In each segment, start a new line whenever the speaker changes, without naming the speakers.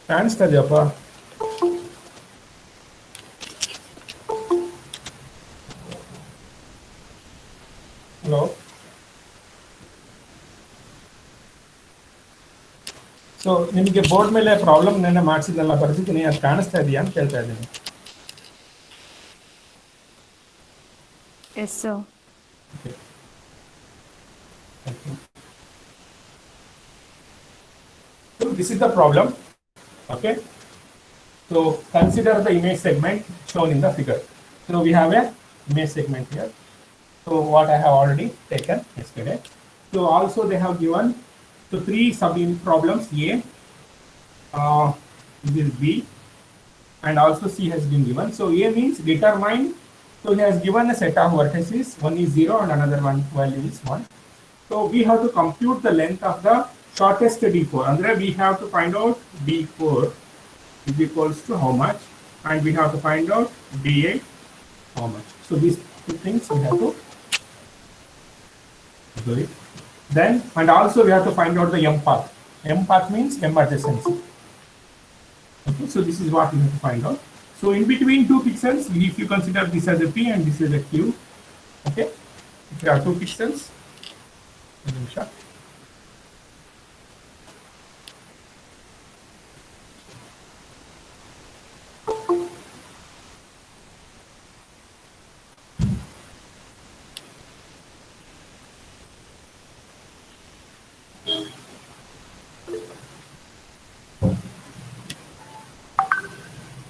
ಕಾಣಿಸ್ತಾ ಇದೆಯಪ್ಪ? Hello, so ನಿಮಗೆ ಬೋರ್ಡ್ ಮೇಲೆ ಪ್ರಾಬ್ಲಮ್ ನೆನ್ನೆ ಮಾಡಿಸಿದ್ನೆಲ್ಲ ಬರ್ತಿದ್ದೀನಿ, ಅದು ಕಾಣಿಸ್ತಾ ಇದೆಯಾ ಅಂತ ಕೇಳ್ತಾ ಇದ್ದೀನಿ.
Yes, sir.
Okay. Thank you. So this is the problem. Okay. So consider the image segment shown in the figure. So we have a image segment here. So what I have already taken yesterday. So also they have given so three sub problems A, this is B, and also C has been given. So A means determine. So he has given a set of vertices. One is 0 and another one value is 1. So we have to compute the length of the shortest D4. Andre we have to find out D4 is equals to how much, and we have to find out D8 how much. So these two things we have to do it. Then, and also we have to find out the M path. M path means M adjacency. Okay, so this is what we have to find out. So in between two pixels, if you consider this as a P and this is a Q, okay, if you have two pixels,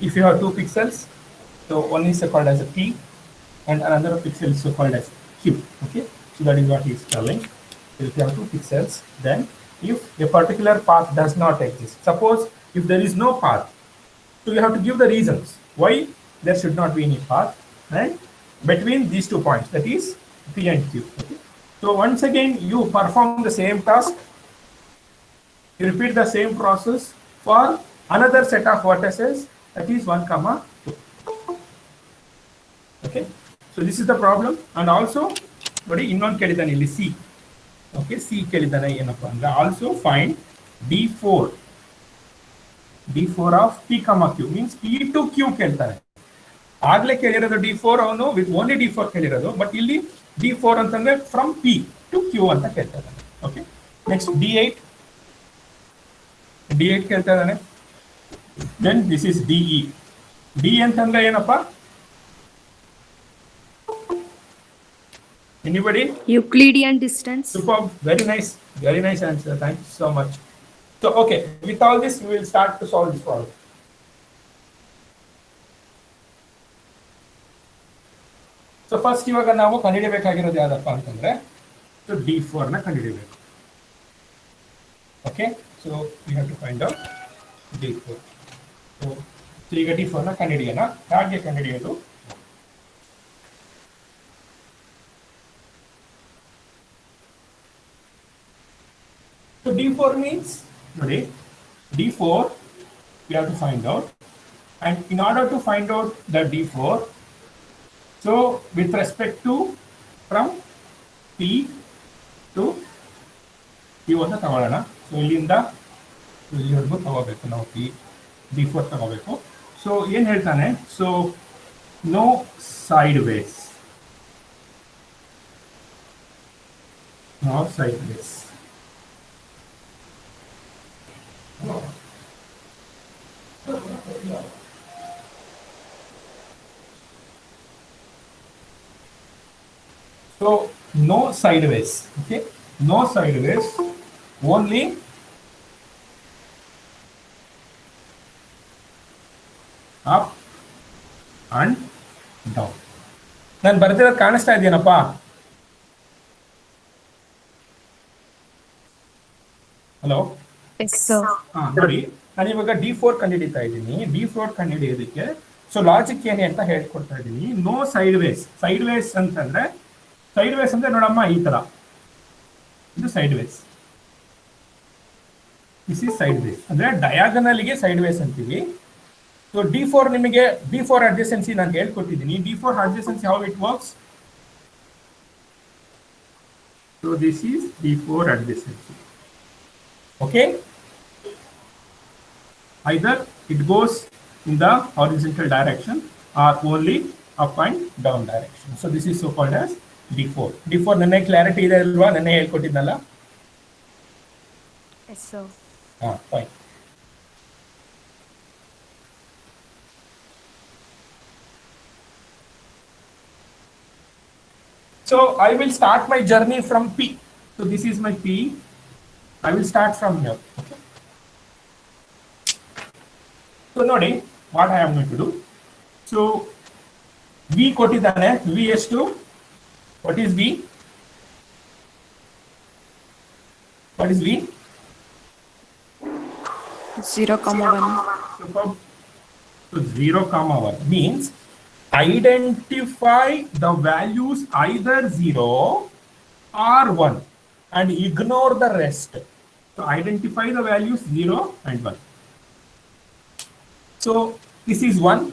if you have two pixels, so one is called as a P and another pixel is called as Q. Okay, so that is what he is telling. So if you have two pixels, then if a particular path does not exist, suppose if there is no path, so you have to give the reasons why there should not be any path and between these 2 points, that is P and Q. Okay? So once again you perform the same task, you repeat the same process for another set of vertices, that is 1, 2. Okay, so this is the problem. And also ನೋಡಿ ಇನ್ನೊಂದು ಕೇಳಿದಾನೆ ಇಲ್ಲಿ C. Okay, C ಕೇಳಿದಾನೆ ಏನಪ್ಪ ಅಂದ್ರೆ also find D4 of P, Q means P to Q ಕೇಳ್ತಾನೆ. ಆಗ್ಲೇ ಕೇಳಿರೋದು D4 ಅವನು with only D4 ಕೇಳಿರೋದು, but ಇಲ್ಲಿ D4 ಅಂತಂದ್ರೆ ಫ್ರಮ್ P to Q ಅಂತ ಕೇಳ್ತಾ ಇದ್ದಾನೆ. ಓಕೆ, ನೆಕ್ಸ್ಟ್ D8 ಕೇಳ್ತಾ ಇದ್ದಾನೆ. Then this is DE. D ಅಂತಂದ್ರೆ ಏನಪ್ಪ? Anybody?
Euclidean distance.
Superb. Very nice answer. Thank you so much. So okay, with all this we will start to solve this problem. So first ಇವಾಗ ನಾವು ಕಂಡುಹಿಡಿಯಬೇಕಾಗಿರೋದು ಯಾವ್ದಪ್ಪ ಅಂತಂದ್ರೆ so D4 ನ ಕಂಡುಹಿಡಿಯಬೇಕು. Okay, so we have to find out D4. So ಈಗ D4 ನ ಕಂಡುಹಿಡಿಯೋಣ. ಹೇಗೆ ಕಂಡುಹಿಡಿಯೋದು? So D4 means, today, D4 we have to find out, and in order to find out the D4, so with respect to from P to Q ಅಂತ ತಗೊಳ್ಳೋಣ. So ಇಲ್ಲಿಂದ ಇಲ್ಲಿವರೆಗೂ ತಗೋಬೇಕು ನಾವು D4 ತಗೋಬೇಕು. ಸೊ ಏನು ಹೇಳ್ತಾನೆ? So no sideways, So no sideways, okay? No sideways, only up and down. ನಾನು ಬರ್ತಿರೋದು ಕಾಣಿಸ್ತಾ ಇದೆಯೇನಪ್ಪ? ಹಲೋ, ನೋಡಿ ನಾನು ಇವಾಗ D4 ಕಂಡುಹಿಡಿತಾ ಇದ್ದೀನಿ. D4 ಕಂಡುಹಿಡಿಯೋದಕ್ಕೆ ಸೊ ಲಾಜಿಕ್ ಏನೇ ಅಂತ ಹೇಳ್ಕೊಡ್ತಾ ಇದ್ದೀನಿ. ನೋ ಸೈಡ್ ವೇಸ್ ಅಂತಂದ್ರೆ, ಸೈಡ್ ವೇಸ್ ಅಂದ್ರೆ ನೋಡಮ್ಮ ಈ ತರ, ಇದು sideways. This is sideways ಅಂದ್ರೆ ಡಯಾಗನಲ್ಗೆ ಸೈಡ್ ವೇಸ್ ಅಂತೀವಿ. ಸೊ D4 ನಿಮಗೆ D4 ಅಡ್ಜಸೆನ್ಸಿ ನಾನು ಹೇಳ್ಕೊಟ್ಟಿದ್ದೀನಿ. D4 adjacency how it works? So this is D4 adjacency. Okay, either it goes in the horizontal direction or only up and down direction. So this is so called as D4. D4 nenne clarity ide alva, nenne helkottidnalla.
Yes, sir.
Fine. So I will start my journey from P. So this is my P. I will start from here. Okay. So ನೋಡಿ what I am going to do. So V ಕೊಟ್ಟಿದ್ದಾನೆ. V ಎಷ್ಟು? What is V? What is V?
0,1.
Superb. So 0,1 means identify the values either 0 or 1 and ignore the rest. So identify the values 0 and 1. So this is 1.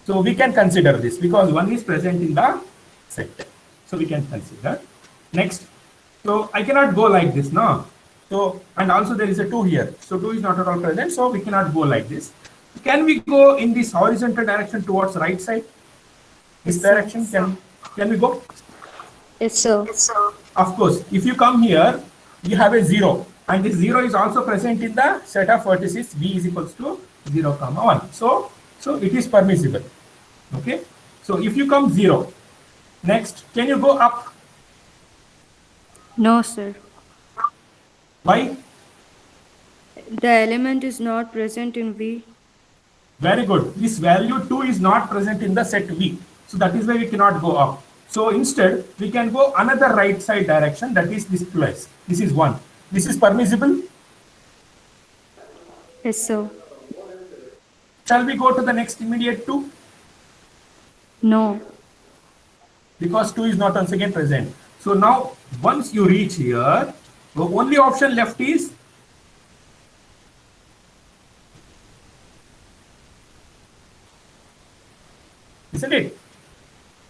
So we can consider this because 1 is present in the set. So we can consider. Next. So I cannot go like this, no? So, and also there is a 2 here. So 2 is not at all present. So we cannot go like this. Can we go in this horizontal direction towards right side? This direction, can we go?
Yes, sir.
Of course, if you come here, you have a 0. And this 0 is also present in the set of vertices V is equals to 0,1. So it is permissible. Okay. So if you come 0, next, can you go up?
No, sir.
Why?
The element is not present in V.
Very good. This value 2 is not present in the set V. So that is why we cannot go up. So instead, we can go another right side direction, that is this place. This is 1. This is permissible.
Yes, sir.
Shall we go to the next immediate 2?
No.
Because 2 is not once again present. So now, once you reach here, the only option left is isn't it?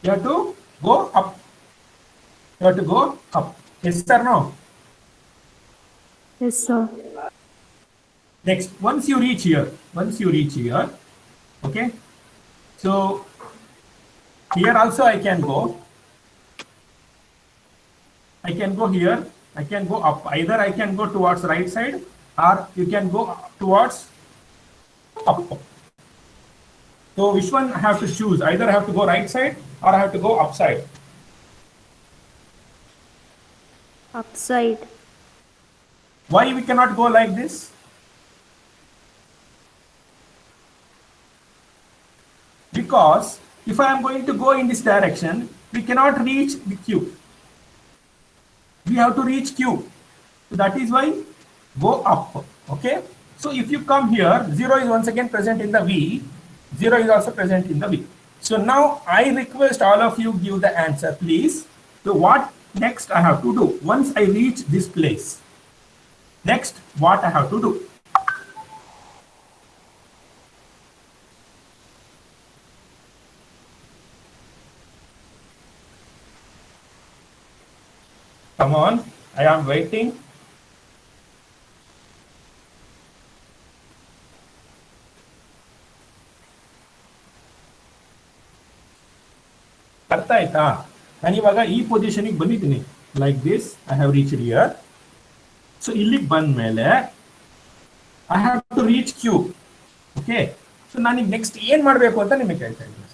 You have to go up. You have to go up. Yes or no?
Yes, sir.
Next, once you reach here, okay? So here also I can go. I can go here. I can go up. Either I can go towards right side or you can go towards up. So which one I have to choose? Either I have to go right side or I have to go upside.
Upside.
Why we cannot go like this? Because if I am going to go in this direction, we cannot reach the Q. We have to reach Q. So that is why go up. Okay. So if you come here, 0 is once again present in the V. 0 is also present in the V. So now I request all of you give the answer, please. So what next I have to do? Once I reach this place, next what I have to do? Come on, I am waiting. ಅರ್ಥ ಆಯ್ತಾ? ನಾನು ಇವಾಗ ಈ ಪೊಸಿಷನ್ಗೆ ಬಂದಿದ್ದೀನಿ. Like this I have reach here. So ಇಲ್ಲಿಗೆ ಬಂದ ಮೇಲೆ I have to reach Q. Okay. So ನಾನೀಗ ನೆಕ್ಸ್ಟ್ ಏನ್ ಮಾಡಬೇಕು ಅಂತ ನಿಮಗೆ ಕೇಳ್ತಾ ಇದ್ದೀನಿ.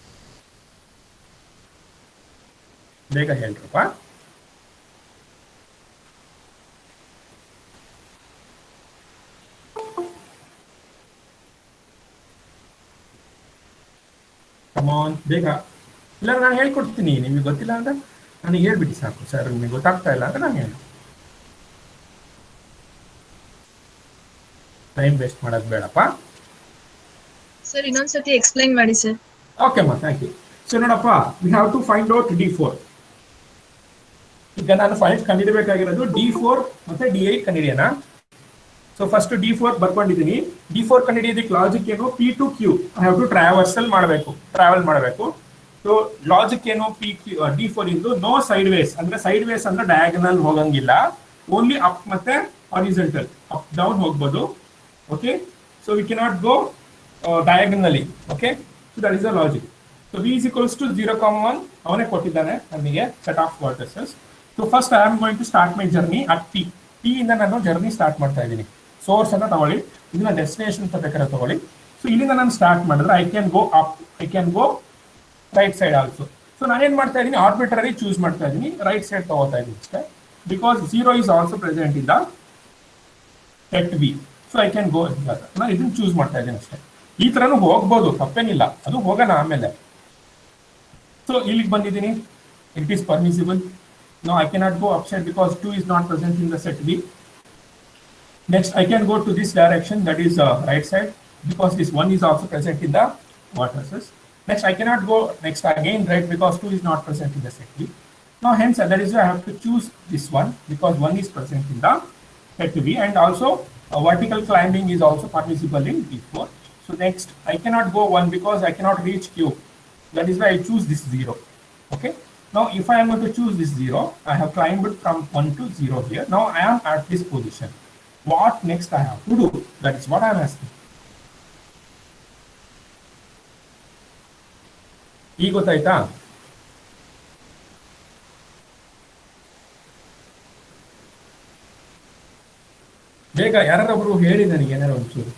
ಬೇಗ ಹೇಳ್ರಪ್ಪ. ಕಮಾನ್ ಬೇಗ. ಇಲ್ಲ ನಾನು ಹೇಳ್ಕೊಡ್ತೀನಿ, ನಿಮಗೆ ಗೊತ್ತಿಲ್ಲ ಅಂದ್ರೆ ನನಗೆ ಹೇಳ್ಬಿಡಿ ಸಾಕು. ಸರ್ ನಿಮಗೆ ಗೊತ್ತಾಗ್ತಾ ಇಲ್ಲ ಅಂದ್ರೆ ನಾನು ಹೇಳಿ. ಟೈಮ್ ವೇಸ್ಟ್ ಮಾಡೋದು ಬೇಡಪ್ಪ.
ಸರ್ ಇನ್ನೊಂದ್ಸತಿ ಎಕ್ಸ್ಪ್ಲೈನ್ ಮಾಡಿ ಸರ್.
ಓಕೆ ಅಮ್ಮ, ಥ್ಯಾಂಕ್ ಯು. ಸೊ ನೋಡಪ್ಪ, we have to find out D4. ಈಗ ನಾನು ಫೈಂಡ್ ಕಂಡಿಡಬೇಕಾಗಿರೋದು D4 ಮತ್ತೆ D8 ಕಂಡಿಡಿಯೋಣ. ಸೊ ಫಸ್ಟ್ D4 ಬರ್ಕೊಂಡಿದ್ದೀನಿ. D4 ಕಂಡಿಡಿಯೋದಕ್ಕೆ ಲಾಜಿಕ್ ಏನು? P to Q I have to travel ಮಾಡಬೇಕು. ಸೊ ಲಾಜಿಕ್ ಏನು? D4 ಇಂದು ನೋ ಸೈಡ್ ವೇಸ್, ಅಂದ್ರೆ ಸೈಡ್ ವೇಸ್ ಅಂದ್ರೆ ಡಯಾಗನಲ್ ಹೋಗಂಗಿಲ್ಲ, ಓನ್ಲಿ ಅಪ್ ಮತ್ತೆ ಹಾರಿಜಾಂಟಲ್, ಅಪ್ ಡೌನ್ ಹೋಗ್ಬೋದು. Okay. So So we cannot go diagonally. Okay, so that is the logic. So v is equals to 0, 1. ಅವನೇ ಕೊಟ್ಟಿದ್ದಾನೆ ನಮಗೆ set of vertices. So first I am going to start my journey at P. P ಇಂದ ನಾನು journey start ಮಾಡ್ತಾ ಇದ್ದೀನಿ. Source ಅನ್ನ ತಗೊಳ್ಳಿ, ಇದನ್ನ ಡೆಸ್ಟಿನೇಷನ್ ಅಂತ ಬೇಕಾದ್ರೆ ತಗೊಳ್ಳಿ. ಸೊ ಇಲ್ಲಿಂದ ನಾನು ಸ್ಟಾರ್ಟ್ ಮಾಡಿದ್ರೆ I can go up, I can go right side also. So ನಾನೇನ್ ಮಾಡ್ತಾ ಇದ್ದೀನಿ, ಆರ್ಬಿಟ್ರರಿ ಚೂಸ್ ಮಾಡ್ತಾ ಇದ್ದೀನಿ, ರೈಟ್ ಸೈಡ್ ತಗೋತಾ ಇದ್ದೀನಿ ಅಷ್ಟೇ. Because 0 is also present in the set V. So I can go, ನಾನು ಇದನ್ನ ಚೂಸ್ ಮಾಡ್ತಾ ಇದ್ದೀನಿ ಅಷ್ಟೇ. ಈ ತರನು ಹೋಗ್ಬೋದು, ತಪ್ಪೇನಿಲ್ಲ, ಅದು ಹೋಗೋಣ ಆಮೇಲೆ. ಸೊ ಇಲ್ಲಿಗೆ ಬಂದಿದ್ದೀನಿ, it is permissible. No, I cannot go upside because 2 is not present in the set V. Next, I can go to this direction, that is right side, because this 1 is also present in the vertices. Next, I cannot go next again right because 2 is not present in the set V. Now, hence, that is why I have to choose this one because 1 is present in the set V, and also vertical climbing is also permissible in D4. So next, I cannot go 1 because I cannot reach Q. That is why I choose this 0. Okay. Now, if I am going to choose this 0, I have climbed from 1 to 0 here. Now, I am at this position. What next I have to do? That is what I am asking. ಈಗ ಗೊತ್ತಾಯ್ತಾ? ಬೇಗ ಯಾರೊಬ್ರು ಹೇಳಿ ನನಗೆ ಏನಾರ ಒಂಚೂರು.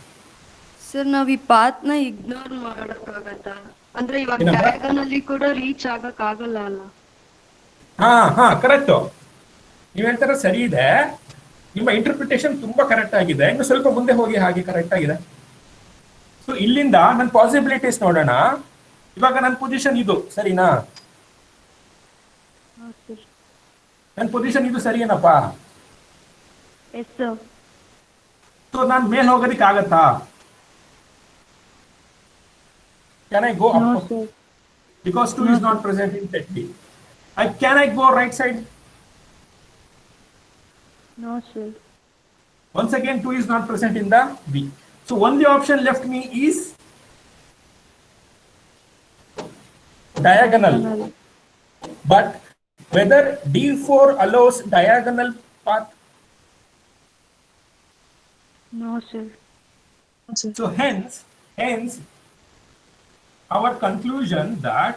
Sir ನಾವ್ ಈ path ನ ಇಗ್ನೋರ್ ಮಾಡಕ್ಕಾಗತ್ತಾ? ಅಂದ್ರೆ ಇವಾಗ
ಏನಮ್ಮ?
ಡಯಾಗನಲ್ಲಿ ಕೂಡ ರೀಚ್ ಆಗಕ್ ಆಗಲ್ಲ ಅಲ್ಲ?
ಹಾ ಕರೆಕ್ಟ್. ನೀವ್ ಹೇಳ್ತಾರ ಸರಿ ಇದೆ, ನಿಮ್ಮ ಇಂಟರ್ಪ್ರಿಟೇಷನ್ ತುಂಬಾ ಕರೆಕ್ಟ್ ಆಗಿದೆ. ಇನ್ನು ಸ್ವಲ್ಪ ಮುಂದೆ ಹೋಗಿ ಹಾಗೆ ಕರೆಕ್ಟ್ ಆಗಿದೆ. ಸೊ ಇಲ್ಲಿಂದ ನನ್ನ ಪಾಸಿಬಿಲಿಟೀಸ್ ನೋಡೋಣ. ಇವಾಗ ನನ್ನ ಪೊಸಿಷನ್ ಇದು ಸರಿನಾ? ನನ್ನ ಪೊಸಿಷನ್ ಇದು ಸರಿಯೇನಪ್ಪ?
Yes sir.
ಸೊ ನಾನು ಮೇಲೆ ಹೋಗೋದಿಕ್ಕೆ ಆಗತ್ತಾ? Can I go up?
No sir.
Because 2 is not present in set B. Can I go right side?
No sir.
Once again, 2 is not present in the B. So only option left me is diagonal. But whether D4 allows diagonal path?
No sir.
So hence our conclusion that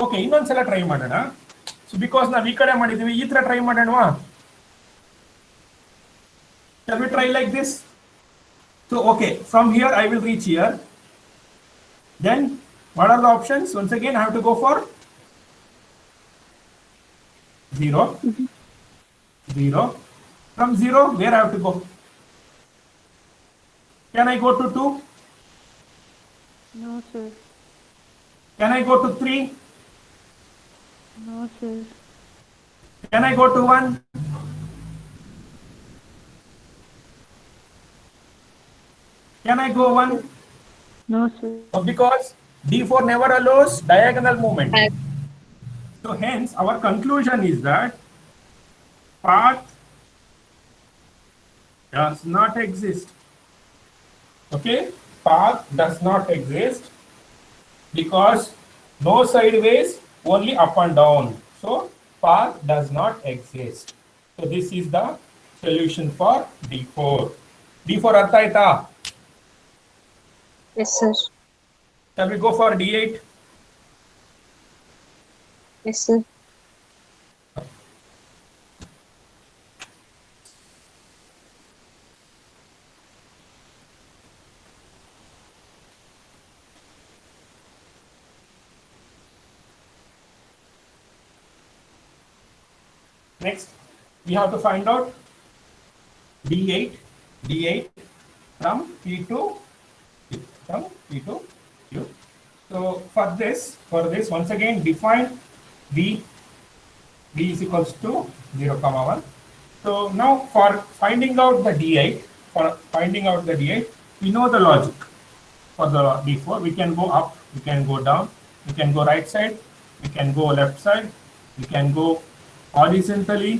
okay, ಇನ್ನೊಂದ್ಸಲ try ಮಾಡೋಣ. So because ನಾವು ಈ ಕಡೆ ಮಾಡಿದೀವಿ, ಈ ತರ try ಮಾಡೋಣವಾ? Shall we try like this? So okay, from here I will reach here. Then what are the options? Once again I have to go for 0. 0. From 0, where I have to go? Can I go to 2?
No sir.
Can I go to 3?
No sir.
Can I go to 1? Can I go 1?
No sir.
Because D4 never allows diagonal movement. So hence our conclusion is that path does not exist. Okay, path does not exist because no sideways, only up and down. So path does not exist. So this is the solution for D4. D4 artha aita?
Yes, sir.
Shall we go for D8?
Yes, sir.
Next, we have to find out D8 from P to Q. From P to Q. So for this, once again define V is equals to 0, 1. So now for finding out the D8, we know the logic. For the D4, we can go up, we can go down, we can go right side, we can go left side, we can go horizontally,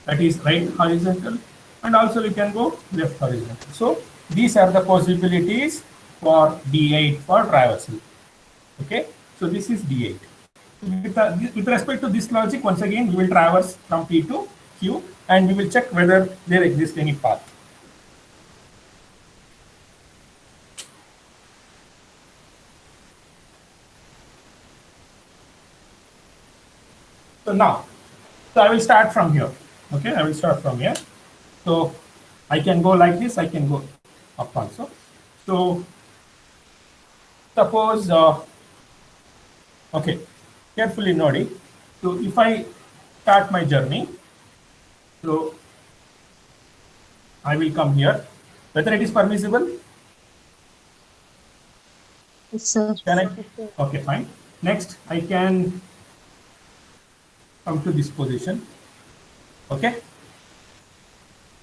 that is right horizontal, and also we can go left horizontal. So these are the possibilities for D8 for traversal. Okay, so this is D8. With respect to this logic, once again we will traverse from P to Q and we will check whether there exists any path. So now, so I will start from here. Okay, I will start from here. So I can go like this, I can go up also. So suppose, okay, carefully nodi. So if I start my journey, so I will come here. Whether it is permissible?
Yes, sir.
Can I? Okay, fine. Next, I can come to this position. Okay,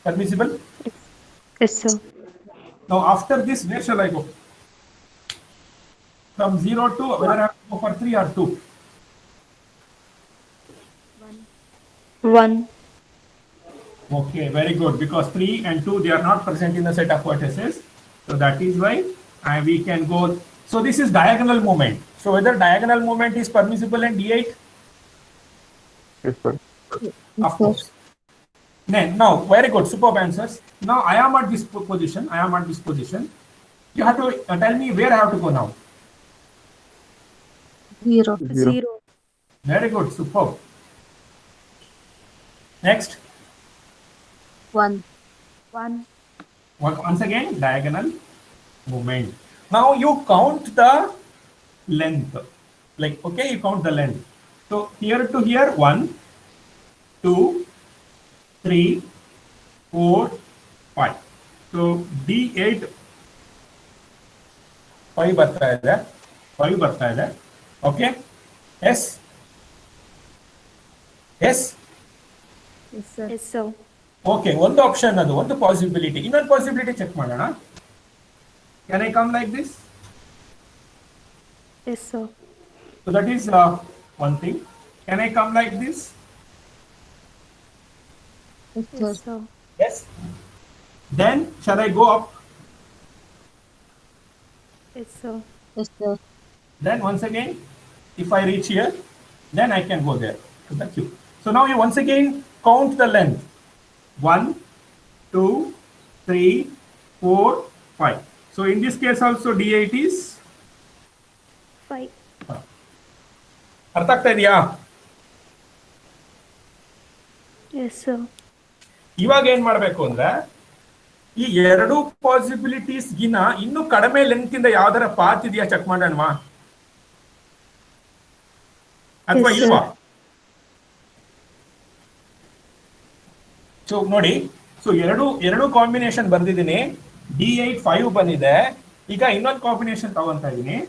permissible.
Yes, sir.
Now after this, where shall I go? From 0 to, whether I have to go for 3 or 2?
1.
Okay, very good. Because 3 and 2, they are not present in the set of vertices. So that is why we can go. So this is diagonal movement. So whether diagonal movement is permissible in D8?
Yes, sir.
Of course. Now, very good. Superb answers. Now I am at this position. I am at this position. You have to tell me where I have to go now.
0.
0.
Very good. Superb. Next.
1.
1.
Once again, diagonal movement. Now you count the length. Like, okay, you count the length. So here to here, 1, 2, 3, 4, 5. So D8 5 ಬರ್ತಾ ಇದೆ 5 ಬರ್ತಾ ಇದೆ okay yes yes
Yes, sir. Yes, sir.
Okay ಒಂದು option ಅದು ಒಂದು possibility ಇನ್ನೊಂದು possibility check ಮಾಡೋಣ can I come like this
Yes, sir.
So that is one thing. Can I come like this?
Yes, sir.
Yes. Then shall I go up?
Yes, sir.
Yes, sir.
Then once again, if I reach here, then I can go there to the cube. So now you once again count the length. 1, 2, 3, 4, 5. So in this case also D8 is
5.
ಅರ್ಥ ಆಗ್ತಾ ಇದೆಯಾ?
Yes, sir.
ಇವಾಗ ಏನ್ ಮಾಡ್ಬೇಕು ಅಂದ್ರೆ ಈ ಎರಡು possibilities ಗಿನ ಇನ್ನು ಕಡಿಮೆ ಲೆಂತ್ ಇಂದ ಯಾವ್ದಾರ ಪಾತ್ ಇದೆಯಾ ಚೆಕ್ ಮಾಡೋಣವಾ ಅಥವಾ
Yes, sir.
ಇಲ್ವಾ? ಸೊ ನೋಡಿ, ಸೊ ಎರಡು ಕಾಂಬಿನೇಷನ್ ಬರ್ದಿದ್ದೀನಿ. D8 5 ಬಂದಿದೆ. ಈಗ ಇನ್ನೊಂದು ಕಾಂಬಿನೇಷನ್ ತಗೊಂತಾ ಇದೀನಿ.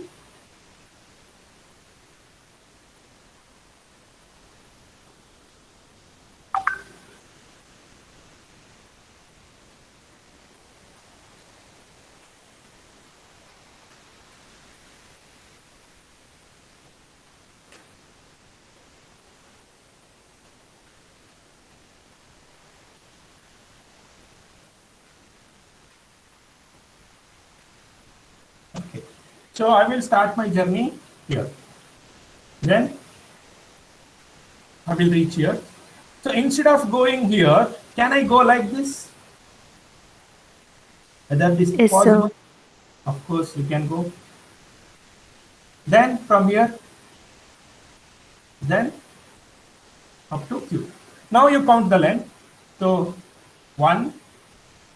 Okay. So I will start my journey here. Then I will reach here. So instead of going here, can I go like this? Whether this is
Yes, sir.
possible? Of course, you can go. Then from here, then up to Q. Now you count the length. So 1,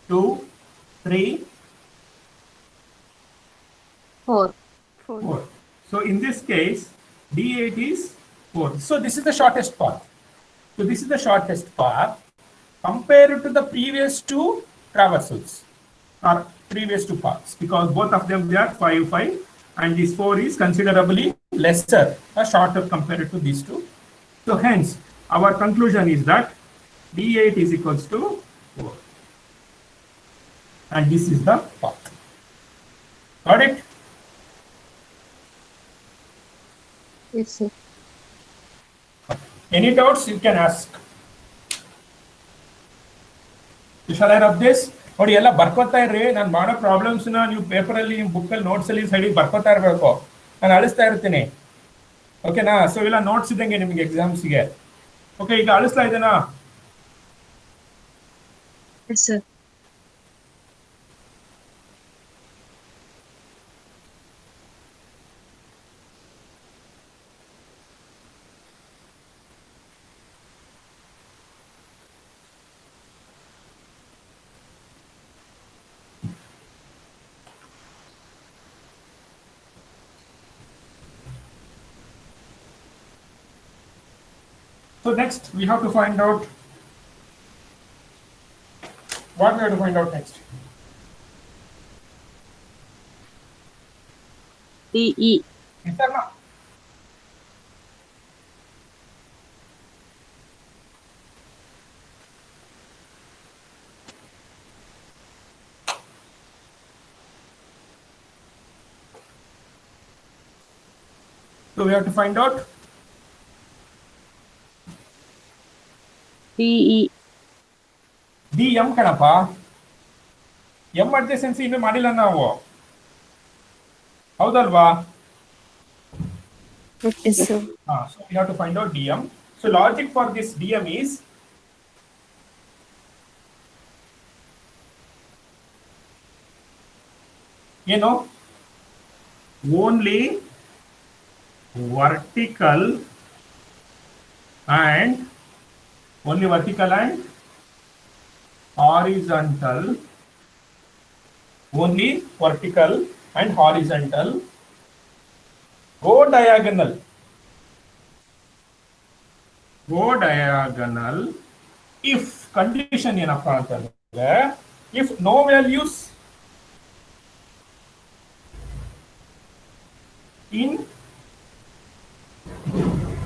2, 3,
4.
4.
4. So in this case, D8 is 4. So this is the shortest path. So this is the shortest path compared to the previous two traversals or previous two paths, because both of them they are 5, 5, and this 4 is considerably lesser or shorter compared to these two. So hence our conclusion is that D8 is equals to 4, and this is the path. Got it?
Yes, sir.
Any doubts you can ask. Shall I rub this? ನೋಡಿ ಎಲ್ಲ ಬರ್ಕೋತಾ ಇರ್ರಿ. ನಾನು ಮಾಡೋ ಪ್ರಾಬ್ಲಮ್ಸ್ನ ನೀವು ಪೇಪರಲ್ಲಿ ಬುಕ್ಕಲ್ಲಿ ನೋಟ್ಸಲ್ಲಿ ಸೈಡಿಗೆ ಬರ್ಕೋತಾ ಇರಬೇಕು. ನಾನು ಅಳಿಸ್ತಾ ಇರ್ತೀನಿ. ಓಕೆನಾ? ಸೊ ಇಲ್ಲ ನೋಟ್ಸ್ ಇದ್ದಂಗೆ ನಿಮಗೆ ಎಕ್ಸಾಮ್ಸ್ಗೆ. ಓಕೆ, ಈಗ ಅಳಿಸ್ತಾ ಇದ್ದೇನಾ?
Yes, sir.
So next we have to find out what we have to find out next.
DE.
Yes or no? So we have to find out
DE.
D M ಕಣಪ್ಪ. M adjacency ಇನ್ನೂ ಮಾಡಿಲ್ಲ ನಾವು, ಹೌದಲ್ವಾ?
Yes, sir.
So we have to find out dm. So logic for this dm is only vertical and horizontal, only vertical and horizontal, go diagonal if condition ಏನಪ್ಪಾ ಅಂತಂದ್ರೆ if no values in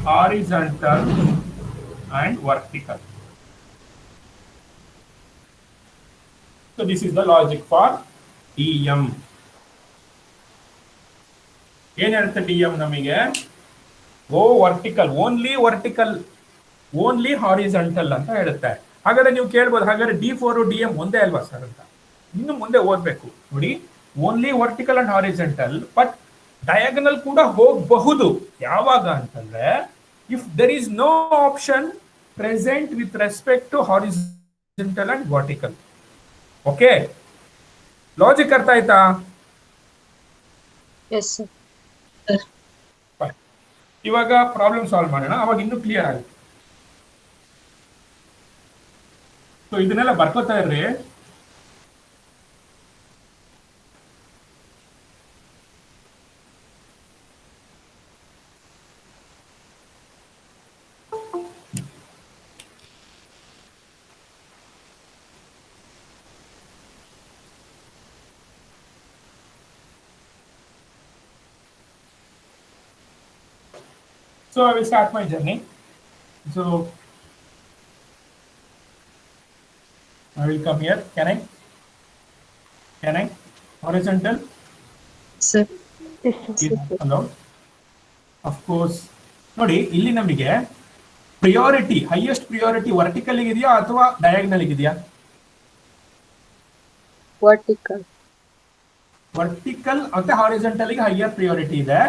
horizontal and vertical. So this is the logic for dm. ಏನ್ ಹೇಳುತ್ತೆ dm ನಮಗೆ? go vertical, only horizontal ಅಂತ ಹೇಳುತ್ತೆ. ಹಾಗಾದ್ರೆ ನೀವು ಕೇಳ್ಬೋದು, ಹಾಗಾದ್ರೆ D4 DM ಒಂದೇ ಅಲ್ವಾ ಸರ್ ಅಂತ. ಇನ್ನು ಮುಂದೆ ಓದ್ಬೇಕು ನೋಡಿ. Only vertical and horizontal, but diagonal ಕೂಡ ಹೋಗಬಹುದು. ಯಾವಾಗ ಅಂತಂದ್ರೆ if there is no option present with respect to horizontal and vertical. Okay, logic ಅರ್ಥ ಆಯ್ತಾ?
Yes, sir.
ಇವಾಗ ಪ್ರಾಬ್ಲಮ್ ಸಾಲ್ವ್ ಮಾಡೋಣ, ಅವಾಗ ಇನ್ನೂ ಕ್ಲಿಯರ್ ಆಗುತ್ತೆ. ಸೊ ಇದನ್ನೆಲ್ಲ ಬರ್ಕೋತಾ ಇರ್ರಿ. So I will start my journey. So I will come here. Can I? Horizontal?
Sir.
Hello. Of course. ನೋಡಿ, ಇಲ್ಲಿ ನಮಗೆ ಪ್ರಿಯಾರಿಟಿ, ಹೈಯೆಸ್ಟ್ ಪ್ರಿಯಾರಿಟಿ ವರ್ಟಿಕಲ್ ಇದೆಯಾ ಅಥವಾ ಡಯಾಗ್ನಲ್ ಇದೆಯಾ?
Vertical.
ವರ್ಟಿಕಲ್ ಮತ್ತೆ ಹಾರಿಜೆಂಟಲ್ ಗೆ ಹೈಯರ್ ಪ್ರಿಯಾರಿಟಿ ಇದೆ.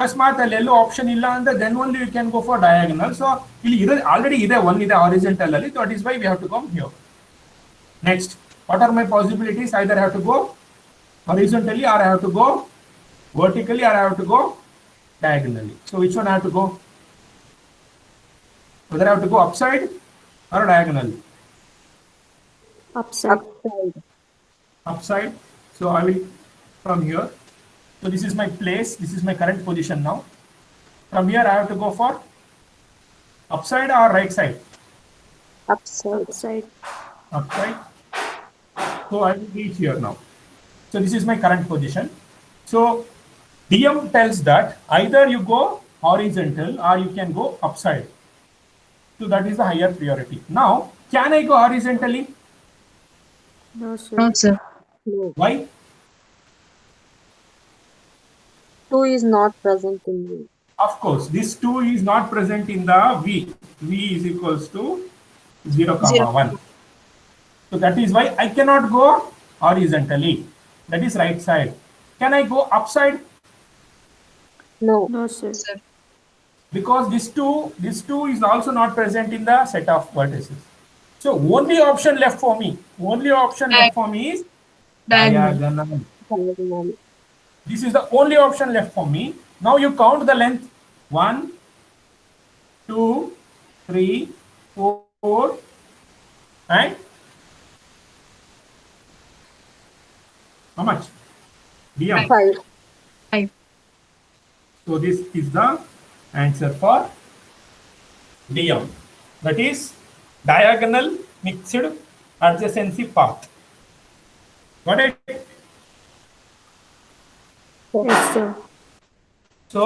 ಅಕಸ್ಮಾತ್ ಅಲ್ಲಿ ಎಲ್ಲೂ ಆಪ್ಷನ್ ಇಲ್ಲ ಅಂದ್ರೆ then only you can go for diagonal. So ಇಲ್ಲಿ ಆಲ್ರೆಡಿ ಇದೆ, ಒನ್ ಇದೆ ಹಾರಿಜೆಂಟಲ್ ಅಲ್ಲಿ. That is why we have to come here. Next, what are my possibilities? Either have to go horizontally or I have to go vertically or I have to go diagonally. So which one I have to go? Whether I have to go upside or diagonally?
Upside.
Upside. So I will from here. So this is my place. This is my current position now. From here I have to go for upside or right side?
Upside.
Upside.
Upside. So I will reach here now. So this is my current position. So DM tells that either you go horizontal or you can go upside. So that is the higher priority. Now, can I go horizontally?
No, sir.
No, sir.
No.
Why?
2 is not present in V.
Of course, this 2 is not present in the V. V is equals to 0, 1. So that is why I cannot go horizontally. That is right side. Can I go upside?
No.
No, sir.
Sir.
Because this 2 is also not present in the set of vertices. So only option left for me is diagonal.
Diagonal.
This is the only option left for me. Now you count the length. 1, 2, 3, 4, and how much? DM.
5.
5.
So this is the answer for DM. That is diagonal mixed adjacency path. Got it?
Yes, sir.
So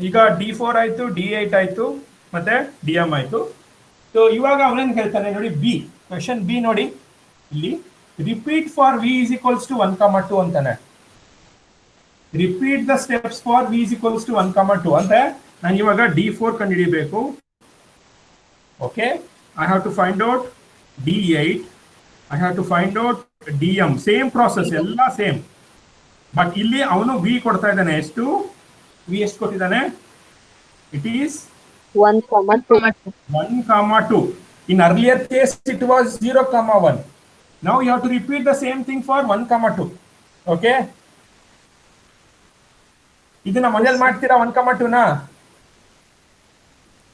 ಈಗ D4 ಆಯ್ತು, D8 ಆಯ್ತು, ಮತ್ತೆ DM ಆಯ್ತು. So ಇವಾಗ ಅವನೇನ್ ಹೇಳ್ತಾನೆ ನೋಡಿ, B question B ನೋಡಿ, ಇಲ್ಲಿ repeat for V is equals to 1,2 ಅಂತಾನೆ. Repeat the steps for V is equals to 1,2 ಅಂದ್ರೆ ನಾನು ಇವಾಗ D4 ಕಂಡುಹಿಡಿಯಬೇಕು. Okay, I have to find out D8, I have to find out DM. Same process, ಎಲ್ಲ same. But ಇಲ್ಲಿ ಅವನು V ಕೊಡ್ತಾ ಇದ್ದಾನೆ. ಎಷ್ಟು ವಿ ಎಷ್ಟು ಕೊಟ್ಟಿದ್ದಾನೆ? It is
1,2.
1,2. In earlier case it was 0,1. Now you have to repeat the same thing for 1,2. Okay, ಇದನ್ನ ಮನೇಲಿ ಮಾಡ್ತೀರಾ 1,2 ನಾ?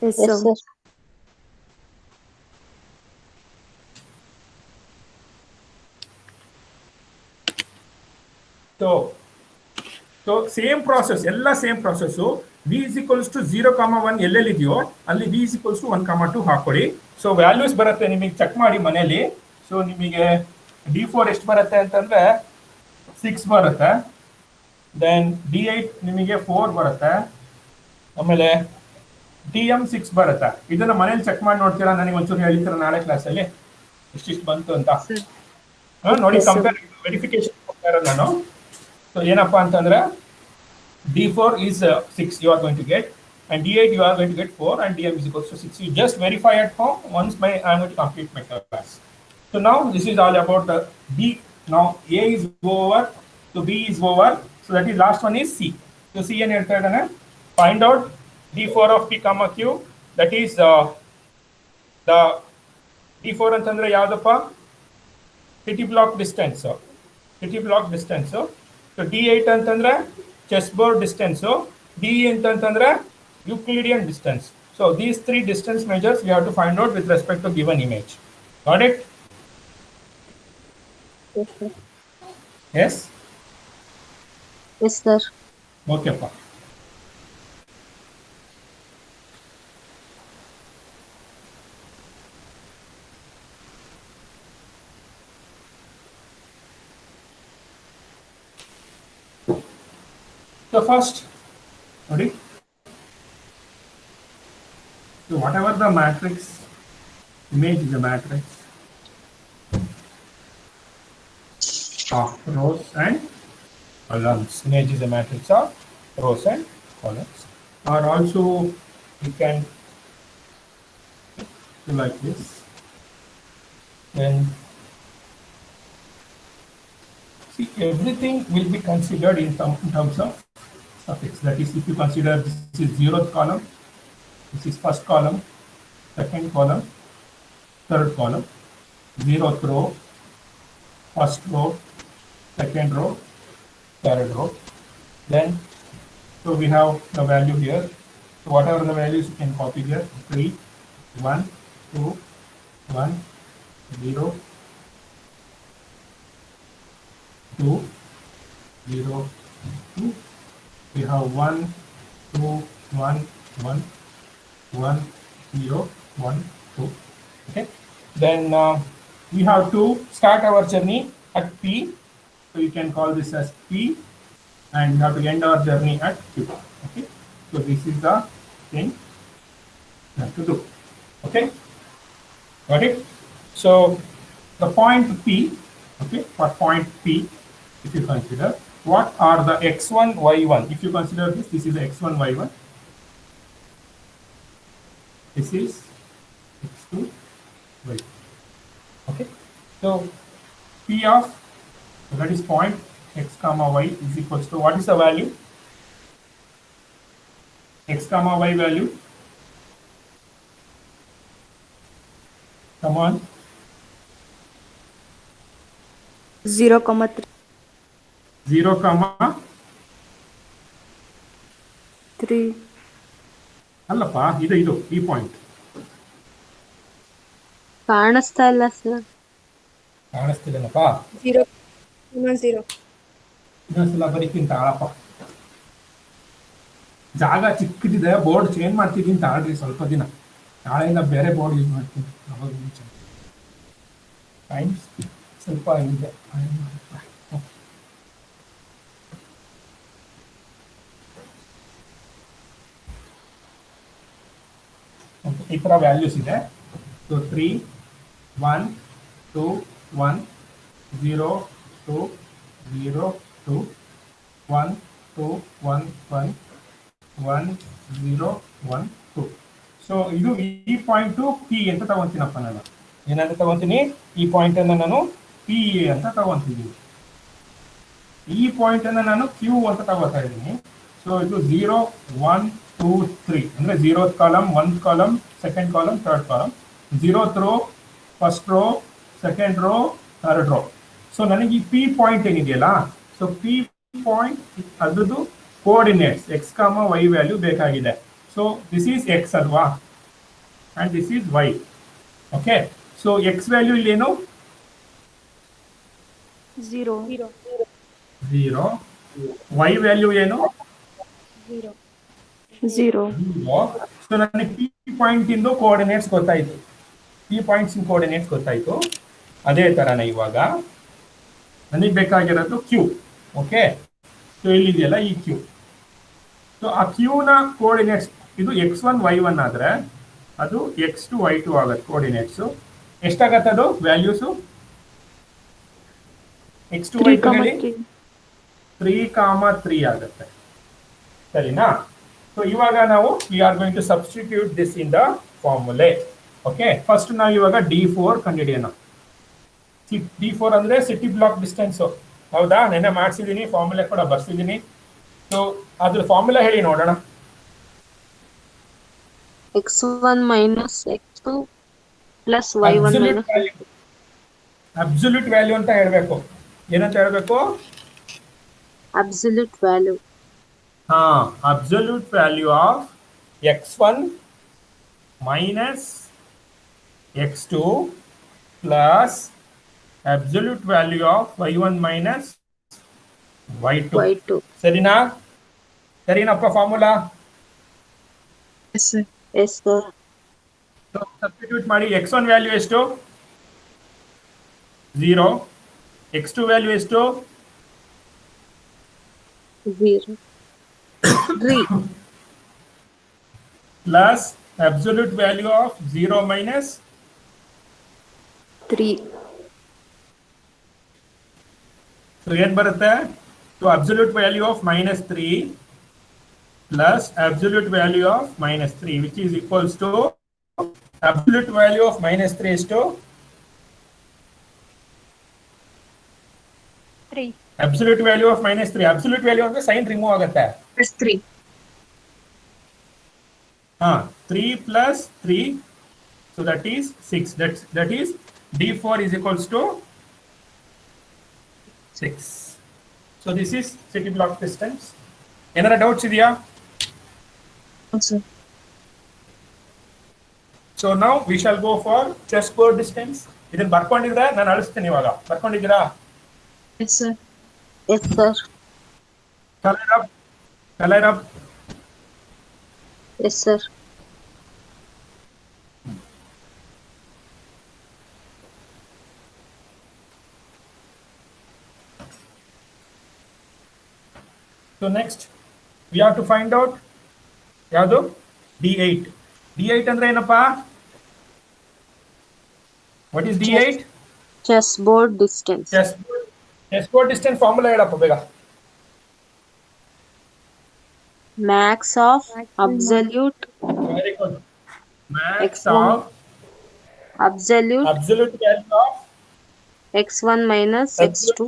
Yes,
Yes,
sir.
sir.
So same process, ಎಲ್ಲ same process. V is equals to 0,1 ಎಲ್ಲೆಲ್ಲಿ ಇದೆಯೋ ಅಲ್ಲಿ ವಿ ಇಸ್ ಈಕ್ವಲ್ಸ್ ಟು 1,2 ಹಾಕೊಳ್ಳಿ. So values ಬರುತ್ತೆ, ನಿಮಗೆ ಚೆಕ್ ಮಾಡಿ ಮನೇಲಿ. ಸೊ ನಿಮಗೆ D4 ಎಷ್ಟು ಬರುತ್ತೆ ಅಂತಂದ್ರೆ 6 ಬರುತ್ತೆ. ದೆನ್ D8 ನಿಮಗೆ 4 ಬರುತ್ತೆ. ಆಮೇಲೆ DM 6 ಬರುತ್ತೆ. ಇದನ್ನ ಮನೇಲಿ ಚೆಕ್ ಮಾಡಿ ನೋಡ್ತೀರಾ, ನನಗೆ ಒಂಚೂರು ಹೇಳ್ತೀರಾ ನಾಳೆ ಕ್ಲಾಸಲ್ಲಿ ಎಷ್ಟಿಷ್ಟು ಬಂತು ಅಂತ. ನೋಡಿ, ಕಂಪೇರ್ ವೆರಿಫಿಕೇಶನ್ ಕೊಡ್ತಾ ನಾನು. ಸೊ ಏನಪ್ಪಾ ಅಂತಂದ್ರೆ D4 is 6 you are going to get, and D8 you are going to get 4, and DM is equals to 6. You just verify at home once I am going to complete my class. So now this is all about the B. Now A is over, so B is over. So that is last one is C. So C and ಹೇಳ್ತಾ find out D4 of P comma Q. That is the D4 ಅಂತಂದ್ರೆ ಯಾವ್ದಪ್ಪ? city block distance. city block distance. So D8 ಅಂತಂದ್ರೆ chessboard distance. DE ಅಂತಂದ್ರೆ Euclidean distance. So these three distance measures we have to find out with respect to given image. Got it?
Yes, sir.
Yes?
Yes, sir.
Okay, pa. So first, ready? So whatever the matrix, image is a matrix of rows and columns. Image is a matrix of rows and columns. Or also you can do like this. Then see, everything will be considered in terms of suffix. That is, if you consider this is 0th column, this is first column, second column, third column, 0th row, first row, second row, third row. Then, so we have the value here. So whatever the values you can copy here: 3, 1, 2, 1, 0, 2, 0, 2. We have 1, 2, 1, 1, 1, 0, 1, 2. Okay. Then we have to start our journey at P. So you can call this as P, and we have to end our journey at Q. Okay. So this is the thing you have to do. Okay. Got it? So the point P, okay, for point P, if you consider, what are the x1, y1? If you consider this, this is the x1, y1. This is x2, y2. Okay. So P of, so that is point x comma y is equals to, what is the value? X comma y value. Come on.
0,3.
0, comma
3.
ಅಲ್ಲಪ್ಪ, ಇದು ಈ point
ಕಾಣಿಸ್ತಾ ಇಲ್ಲ sir.
ಕಾಣಿಸ್ತಿಲ್ಲನಪ್ಪ.
0, 0.
ಇನ್ನೊಂದ್ಸಲ ಬರೀತೀನಿ ತಾಳಪ್ಪ. ಜಾಗ ಚಿಕ್ಕದಿದೆ, board change ಮಾಡ್ತಿದ್ದೀನಿ ತಾಳ್ರಿ ಸ್ವಲ್ಪ ದಿನ. ನಾಳೆಯಿಂದ ಬೇರೆ ಬೋರ್ಡ್ ಯೂಸ್ ಮಾಡ್ತೀನಿ ಅವಾಗ ಟೈಮ್ಸ್ ಸ್ವಲ್ಪ ಇದೆ. ಈ ಥರ ವ್ಯಾಲ್ಯೂಸ್ ಇದೆ. ಸೊ 3 1 2 1 0 2 0 2 1 2 1 1 1 0 1 2. ಸೊ ಇದು ಈ ಪಾಯಿಂಟು ಪಿ ಅಂತ ತಗೊಂತೀನಪ್ಪ ನಾನು. ಏನಂತ ತಗೊಂತೀನಿ? ಈ ಪಾಯಿಂಟ್ ಅನ್ನು ನಾನು ಪಿ ಅಂತ ತಗೊಂತೀನಿ. ಈ ಪಾಯಿಂಟ್ ಅನ್ನು ನಾನು ಕ್ಯೂ ಅಂತ ತಗೋತಾ ಇದ್ದೀನಿ. ಸೊ ಇದು 0 1 2 3 ಅಂದ್ರೆ 0th column, 1th column, 2nd column, 3rd column, 0th row, 1st row, 2nd row, 3rd row. So ನನಗೆ ಈ ಪಿ ಪಾಯಿಂಟ್ ಏನಿದೆಯಲ್ಲ, ಸೊ ಪಿ ಪಾಯಿಂಟ್ ಅದ್ರದ್ದು coordinates X comma Y value ಬೇಕಾಗಿದೆ. ಸೊ ದಿಸ್ ಈಸ್ ಎಕ್ಸ್ ಅಲ್ವಾ, and this is Y. Okay, so X value ಇಲ್ಲೇನು?
0
0. Y value ಏನು?
0
so ನನಗೆ P point ಇಂದು ಕೋಆರ್ಡಿನೇಟ್ಸ್ ಗೊತ್ತಾಯ್ತು, ಪಿ ಪಾಯಿಂಟ್ಸ್ ಇನ್ ಕೋಆರ್ಡಿನೇಟ್ಸ್ ಗೊತ್ತಾಯ್ತು. ಅದೇ ತರನ ಇವಾಗ ನನಗೆ ಬೇಕಾಗಿರೋದು ಕ್ಯೂ. ಓಕೆ, ಸೊ ಇಲ್ಲಿದೆಯಲ್ಲ ಈ ಕ್ಯೂ. ಸೊ ಆ ಕ್ಯೂನ ಕೋಆರ್ಡಿನೇಟ್ಸ್ ಇದು x1 y1 ಆದ್ರೆ ಅದು x2 y2 ಆಗುತ್ತೆ. ಕೋಆರ್ಡಿನೇಟ್ಸು ಎಷ್ಟಾಗತ್ತೆ? ಅದು ವ್ಯಾಲ್ಯೂಸು x2 y2 ಹೇಳಿ 3, 3 ಆಗುತ್ತೆ. ಸರಿನಾ? ಸೊ ಇವಾಗ ನಾವು we are going to substitute this in the formulae. Okay, first ನಾವು ಇವಾಗ D4 ಕಂಡುಹಿಡಿಯೋಣ. D4 ಅಂದ್ರೆ ಸಿಟಿ ಬ್ಲಾಕ್ ಡಿಸ್ಟೆನ್ಸ್. ಹೌದಾ? ನೆನ್ನೆ ಮಾಡಿಸಿದ್ದೀನಿ, ಫಾರ್ಮುಲೆ ಕೂಡ ಬರ್ಸಿದ್ದೀನಿ. ಸೊ ಅದ್ರ ಫಾರ್ಮುಲಾ ಹೇಳಿ ನೋಡೋಣ.
x1 minus x2 plus y1 minus
absolute value ಅಂತ ಹೇಳ್ಬೇಕು. ಏನಂತ ಹೇಳ್ಬೇಕು?
absolute value.
ಹಾ, absolute value of x1 minus x2 plus absolute value of y1 minus y2.
y2.
ಸರಿನಾ? ಸರಿನಪ್ಪ formula?
Yes, sir.
Yes, sir.
Substitute ಮಾಡಿ. x1 ವ್ಯಾಲ್ಯೂ ಎಷ್ಟು? 0. x2 value ಎಷ್ಟು?
0. 3.
Plus absolute value of 0 minus
3
so ಏನ್ ಬರುತ್ತೆ? So absolute value of -3 plus absolute value of -3 which is equals to absolute value of -3 ಎಷ್ಟು?
3
absolute value of -3. Absolute value ಅಂದ್ರೆ sign remove ಆಗುತ್ತೆ.
Plus 3.
ಹಾ, 3 plus 3, so that is 6. That is D4 is equals to 6. So this is city block distance. Any doubts idea?
No, sir.
So now we shall go for chessboard distance. ಇದನ್ನ ಬರ್ಕೊಂಡಿದ್ರೆ ನಾನು ಅಳಿಸ್ತೀನಿ ಇವಾಗ. ಬರ್ಕೊಂಡಿದ್ದೀರಾ?
Yes, sir.
Yes, sir.
Color up. Color up.
Yes, sir.
So next we have to find out ಯಾವುದು? D8. D8 ಅಂದ್ರೆ ಏನಪ್ಪಾ? What is D8?
Chessboard distance.
Chessboard distance formula ಹೇಳಪ್ಪ ಬೇಗ.
Max of absolute
Very good. Max
X1
of
absolute
absolute value of
x1 minus x2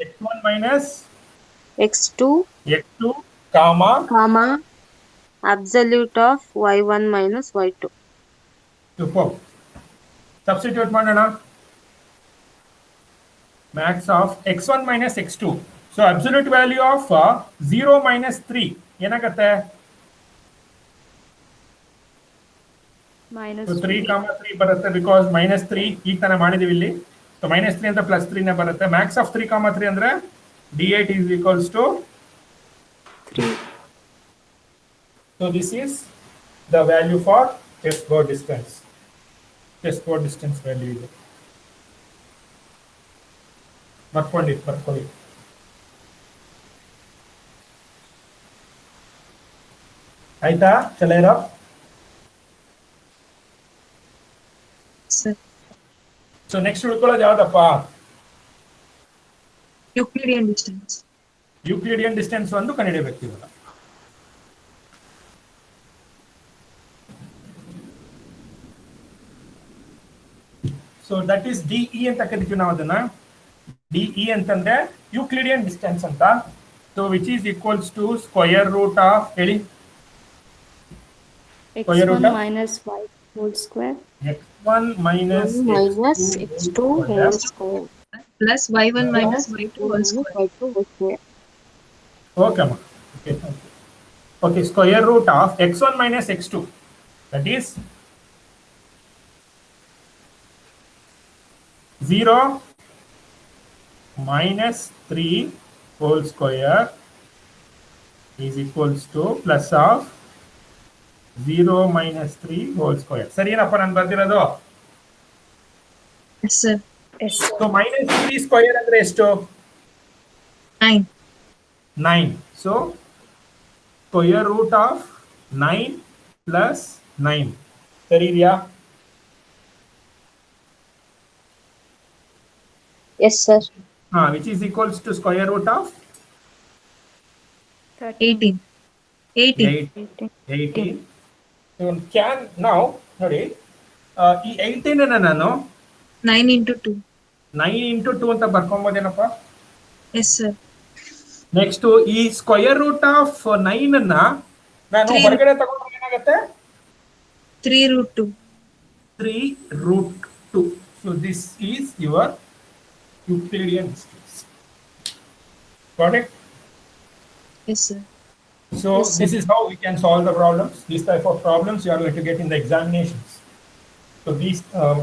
x1 minus
x2
x2 comma
comma absolute of y1 minus y2.
superb. Substitute ಮಾಡೋಣ. Max of x1 minus x2. So absolute value of 0 minus 3 ಏನಾಗುತ್ತೆ?
minus
So 3 comma 3 ಬರುತ್ತೆ because -3 ಈಗ ತಾನೇ ಮಾಡಿದೀವಿ ಇಲ್ಲಿ. So -3 ಅಂತ +3 ನೇ ಬರುತ್ತೆ. Max of 3 comma 3 ಅಂದ್ರೆ D8 is equals to
3.
So this is the value for chessboard distance. Chessboard distance value ಇದೆ. ಬರ್ಕೊಳ್ಳಿ. ಆಯ್ತಾ ಚಲೇರ?
Sir.
ಸೊ ನೆಕ್ಸ್ಟ್ ಉಳ್ಕೊಳ್ಳೋದು ಯಾವ್ದಪ್ಪ?
Euclidean distance.
ಯೂಕ್ಲಿಡಿಯನ್ ಡಿಸ್ಟೆನ್ಸ್ ಒಂದು ಕಂಡುಹಿಡಿಯಬೇಕು ಇವಾಗ. ಸೊ ದಟ್ ಈಸ್ ಡಿಇ ಅಂತ ಕರಿತೀವಿ ನಾವು ಅದನ್ನ. ಡಿಇ ಅಂತಂದ್ರೆ ಯೂಕ್ಲಿಡಿಯನ್ ಡಿಸ್ಟೆನ್ಸ್ ಅಂತ. So which is equals to square root of ಹೇಳಿ Square root
x1
of?
minus y whole square
x1 minus
minus
x2
x2 whole square
Plus y1 minus y2 whole
minus
square.
y2 whole square.
Okay, ma. Okay, okay, square root of x1 minus x2. That is 0 minus 3 whole square is equals to plus of 0 minus 3 whole square. ಸರಿ ಏನಪ್ಪ ನಾನು ಬರ್ದಿರೋದು?
Yes, sir.
yes
so minus 3 square ಅಂದ್ರೆ ಎಷ್ಟು?
9.
9. So square root of 9 plus 9. ಸರಿ ಇದೆಯಾ?
Yes, sir.
Which is equals to square root of
18. 18.
18. So can now ನೋಡಿ ಈ 18 ಅನ್ನ ನಾನು
9 into 2.
9 into 2 ಅಂತ ಬರ್ಕೊಂಬೋದೇನಪ್ಪ?
Yes, sir.
ನೆಕ್ಸ್ಟ್ ಈ ಸ್ಕ್ವಯರ್ ರೂಟ್ ಆಫ್ 9 ಅನ್ನ ನಾನು
3.
ಹೊರಗಡೆ ತಗೊಂಡ್ರೆ ಏನಾಗುತ್ತೆ?
3 root 2.
3 root 2. So this is your Euclidean distance. Got it?
Yes, sir.
So
Yes, sir.
this is how we can solve the problems. These type of problems you are going to get in the examinations. So these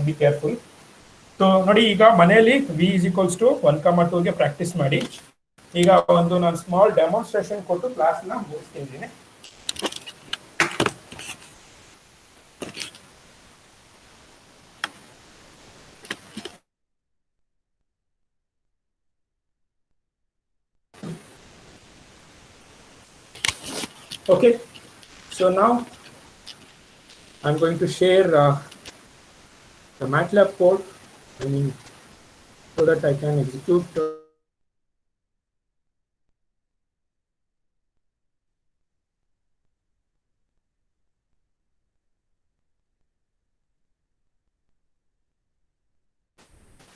be careful. So ನೋಡಿ ಈಗ ಮನೆಯಲ್ಲಿ v is equals to 1, 2 ಗೆ practice ಮಾಡಿ. ಈಗ ಒಂದು ನಾನು small demonstration ಕೊಟ್ಟು class ನ ಮುಗಿಸ್ತಿದ್ದೀನಿ. Okay, so now I'm going to share the MATLAB code, so that I can execute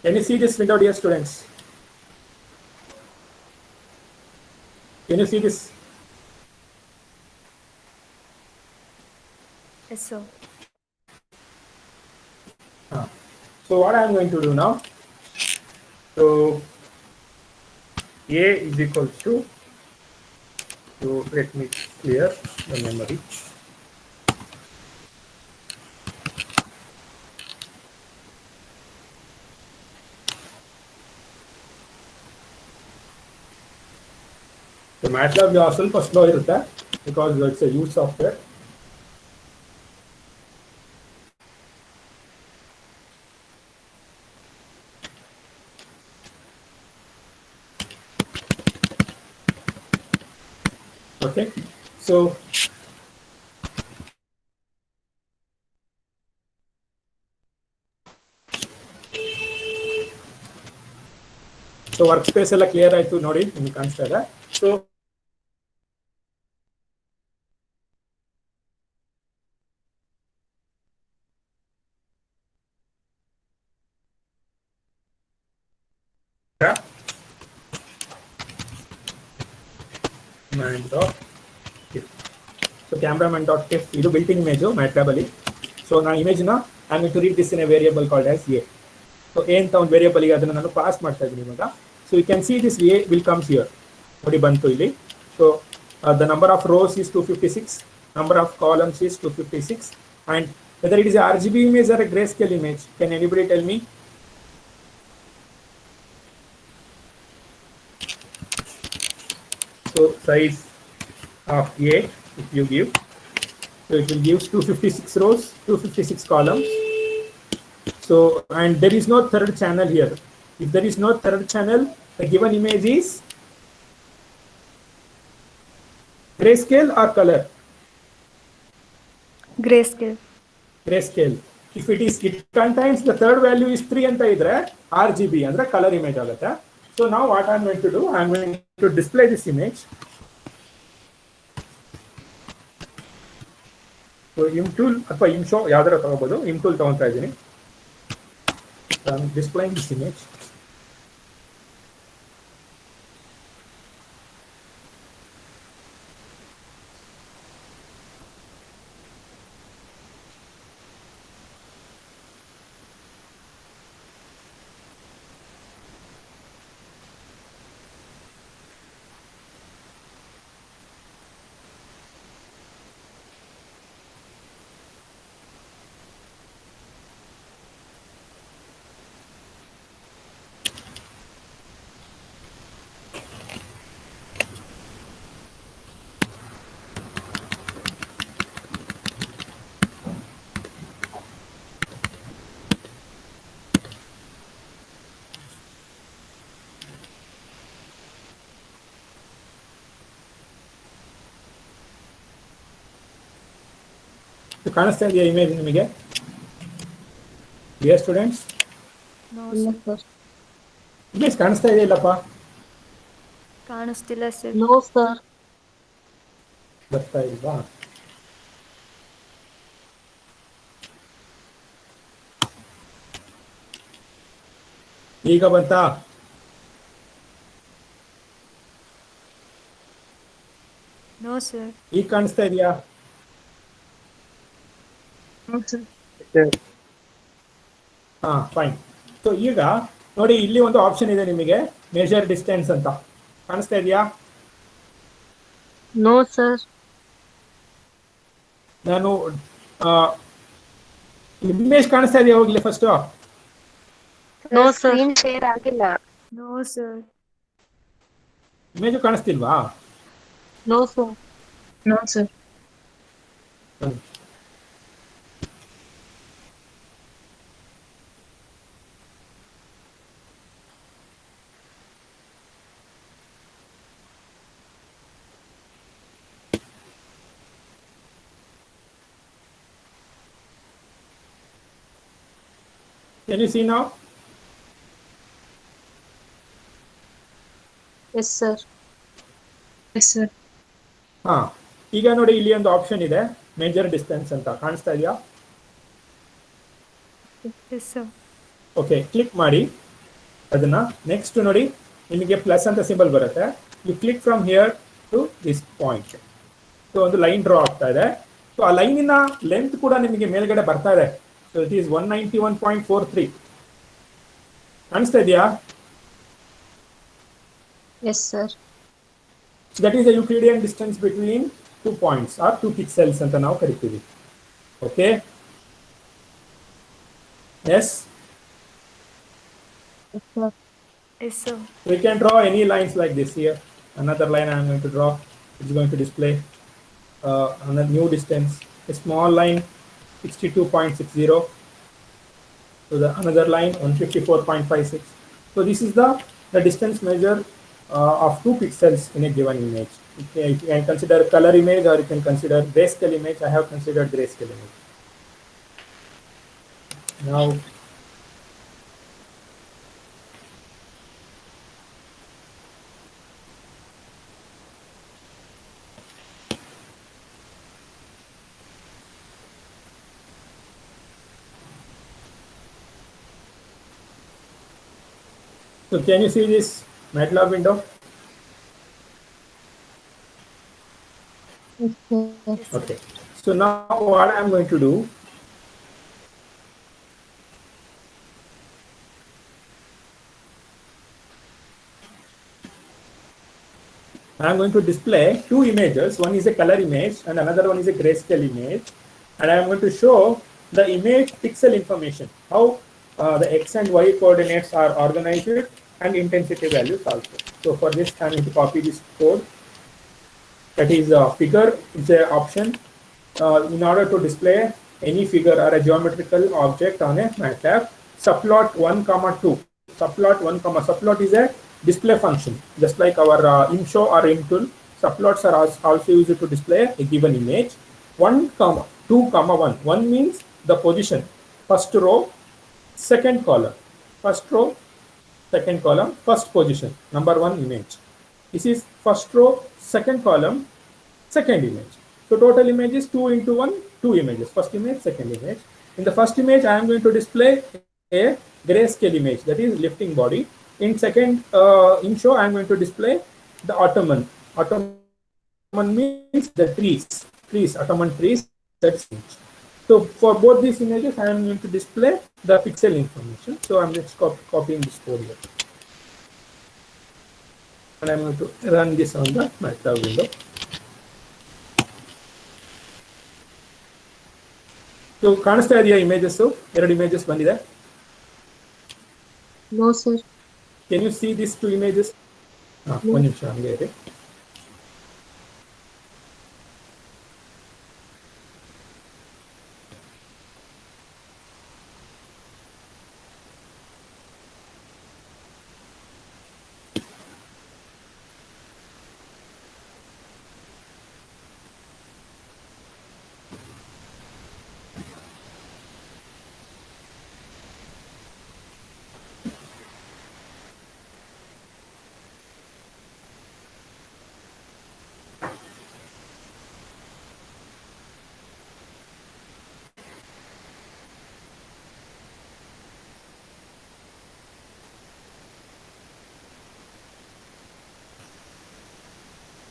Can you see this window, dear students? Can you see this?
yes sir
So what I am going to do now, so A is equals to, so let me clear the memory. So MATLAB ಸ್ವಲ್ಪ slow ಇರುತ್ತೆ because it's a huge software. Okay, so work space ಎಲ್ಲ clear ಆಯ್ತು ನೋಡಿ, ನಿಮ್ಗೆ ಕಾಣಿಸ್ತಾ ಇದೆ. So cameraman dot kef ಇದು built in image MATLAB ಅಲ್ಲಿ. ಸೊ ನಾನು ಇಮೇಜ್ ನ I am going to read this in a variable called as a. So a ಅಂತ ಒಂದು ವೇರಿಯಬಲ್ ಗೆ ಅದನ್ನ ನಾನು ಪಾಸ್ ಮಾಡ್ತಾ ಇದ್ದೀನಿ ಇವಾಗ. So you can see this a will comes here. ನೋಡಿ ಬಂತು ಇಲ್ಲಿ. So the number of rows is 256, number of columns is 256, and whether it is a RGB image or a grayscale image, can anybody tell me? So size of A, if you give, So it will give 256 rows, 256 columns. So, and there is no third channel here. If there is no third channel, the given image is grayscale or color?
Grayscale.
Grayscale. If it contains the third value is 3 anta idre RGB andre color image agata. So now what I am going to do, I am going to display this image. So imtool ಅಥವಾ imshow ಯಾವ್ದಾರ ತಗೋಬಹುದು. imtool ತಗೊಂತಾ ಇದ್ದೀನಿ. I am displaying this image. ಕಾಣಿಸ್ತಾ ಇದೆಯಾ image ನಿಮಗೆ? Dear students, image ಕಾಣಿಸ್ತಾ ಇದೆಯಾ ಇಲ್ಲಪ್ಪ?
ಕಾಣಿಸ್ತಿಲ್ಲ ಸರ್.
No sir.
ಬರ್ತಾ ಇಲ್ವಾ? ಈಗ ಬಂತಾ?
No sir.
ಈಗ ಕಾಣಿಸ್ತಾ ಇದೆಯಾ? ಹಾ, ಫೈನ್. ಸೊ ಈಗ ನೋಡಿ, ಇಲ್ಲಿ ಒಂದು ಆಪ್ಷನ್ ಇದೆ ನಿಮಗೆ, ಮೆಜರ್ ಡಿಸ್ಟೆನ್ಸ್ ಅಂತ. ಕಾಣಿಸ್ತಾ ಇದೆಯಾ?
No sir.
ನಾನು ಇಮೇಜ್ ಕಾಣಿಸ್ತಾ ಇದೆಯಾ ಹೋಗ್ಲಿ ಫಸ್ಟ್?
No sir.
ಶೇರ್ ಆಗಿಲ್ಲ.
No sir.
ಇಮೇಜು ಕಾಣಿಸ್ತಿಲ್ವಾ?
No sir.
No sir.
Can you see now?
Yes sir.
Yes sir.
ಹಾ, ಈಗ ನೋಡಿ, ಇಲ್ಲಿ ಒಂದು ಆಪ್ಷನ್ ಇದೆ, ಮೇಜರ್ ಡಿಸ್ಟೆನ್ಸ್ ಅಂತ. ಕಾಣಿಸ್ತಾ ಇದೆಯಾ?
Yes sir.
ಓಕೆ, ಕ್ಲಿಕ್ ಮಾಡಿ ಅದನ್ನ. ನೆಕ್ಸ್ಟ್ ನೋಡಿ, ನಿಮಗೆ ಪ್ಲಸ್ ಅಂತ ಸಿಂಬಲ್ ಬರುತ್ತೆ. You click from here to this point. So ಒಂದು ಲೈನ್ ಡ್ರಾ ಆಗ್ತಾ ಇದೆ. ಸೊ ಆ ಲೈನಿನ ಲೆಂತ್ ಕೂಡ ನಿಮಗೆ ಮೇಲ್ಗಡೆ ಬರ್ತಾ ಇದೆ. So it is 191.43. ಕಾಣಿಸ್ತಾ ಇದೆಯಾ?
Yes sir.
That is the Euclidean distance between 2 points or 2 pixels ಅಂತ ನಾವು ಕರಿತೀವಿ. Okay, yes.
Yes sir.
We can draw any lines like this here. Another line I am going to draw. It's going to display another new distance. A small line 62.60. So the another line 154.56. So this is the distance measure of 2 pixels in a given image. Okay, you can consider color image or you can consider grayscale image. I have considered grayscale image. Now so can you see this MATLAB window? Okay, so now what I'm going to do, I'm going to display 2 images. One is a color image and another one is a grayscale image, and I'm going to show the image pixel information, how the x and y coordinates are organized, and intensity values also. So for this, I'm going to copy this code. That is figure is an option, in order to display any figure or a geometrical object on a MATLAB, subplot 1 comma 2. Subplot is a display function, just like our imshow or imtool. Subplots are also used to display a given image. 1 comma 2 comma 1. 1 means the position, first row, second column, first row, second column, first position, number 1 image. This is first row, second column, second image. So total image is 2 into 1, 2 images. First image, second image. In the first image, I am going to display a grayscale image, that is lifting body. In second imshow, I am going to display the Ottoman. Ottoman means the trees, Ottoman trees. That's image. So for both these images, I am going to display the pixel information. So I'm just copying this code here. And I'm going to run this on the MATLAB window. So ಕಾಣಿಸ್ತಾ ಇದೆಯಾ images? ಎರಡು images ಬಂದಿದೆ.
No, sir.
Can you see these 2 images? ಒಂದು ನಿಮಿಷ ಹಂಗೆ ಇದೆ.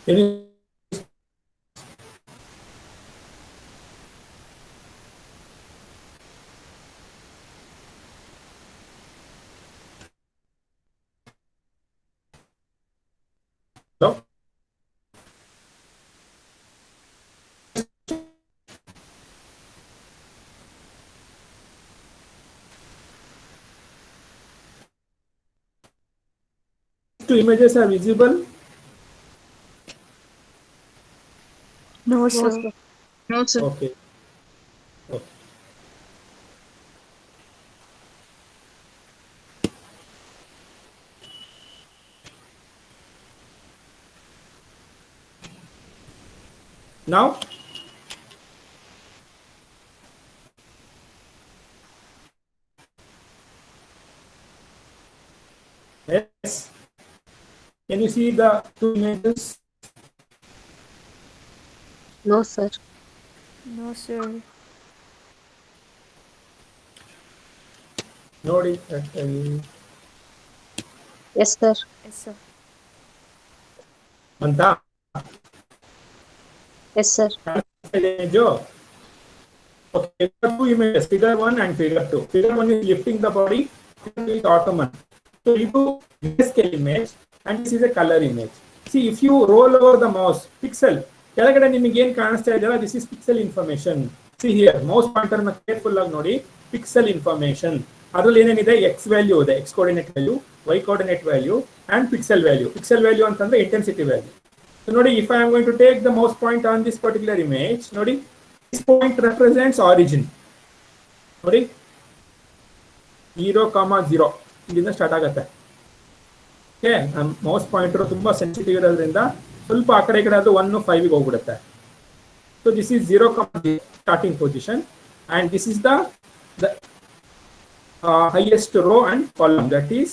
Can you Hello? Two images are visible.
No,
No,
sir.
sir.
No, sir.
Okay. Now, yes. Can you see the 2 images?
No, sir.
No, sir.
Nodi.
Yes, sir.
Yes, sir.
Anta.
Yes, sir.
Okay, 2 images, figure 1 and figure 2. Figure 1 is lifting the body, figure 2 is Ottoman. So you do grayscale image and this is a color image. See, if you roll over the mouse, pixel, this is pixel information. See here, mouse pointer na careful ag nodi, pixel information. Adralli ಏನೇನಿದೆ x value ಇದೆ, x coordinate value, y coordinate value and pixel value. Pixel value ಅಂತಂದ್ರೆ intensity value. So nodi, if I am going to take the mouse point on this particular image, nodi, this point represents origin. Nodi, 0, 0 ಇಲ್ಲಿಂದ start ಆಗುತ್ತೆ. Okay, mouse pointer ತುಂಬಾ sensitive ಇರೋದ್ರಿಂದ ಸ್ವಲ್ಪ ಆ ಕಡೆ ಆದ್ರೂ 1 5 ಗೆ ಹೋಗ್ಬಿಡುತ್ತೆ. So this is 0, starting position and this is the highest row and column, that is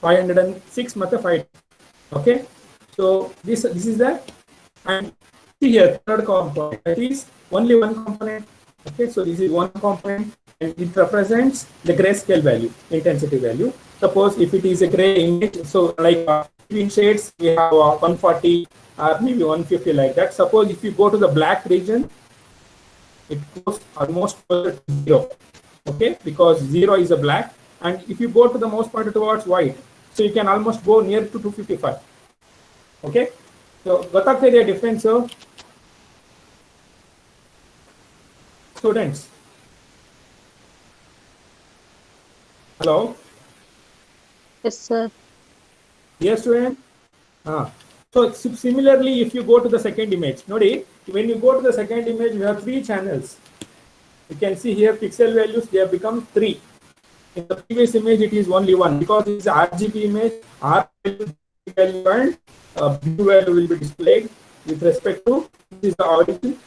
506 ಮತ್ತೆ 5. Okay, so this is the, and see here third component, that is only one component. Okay, so this is one component and it represents the grayscale value, intensity value. Suppose if it is a gray image, so like between shades we have 140 or maybe 150 like that. Suppose if you go to the black region, it goes almost closer to 0. Okay, because 0 is a black, and if you go to the mouse pointer towards white, so you can almost go near to 255. Okay, so ಗೊತ್ತಾಗ್ತಾ ಇದೆಯಾ difference? Students, hello?
Yes, sir.
Yes, student. So similarly, if you go to the second image, nodi, when you go to the second image, we have 3 channels. You can see here pixel values, they have become 3. In the previous image, it is only 1 because it is a RGB image. R value and blue value will be displayed with respect to this is the origin.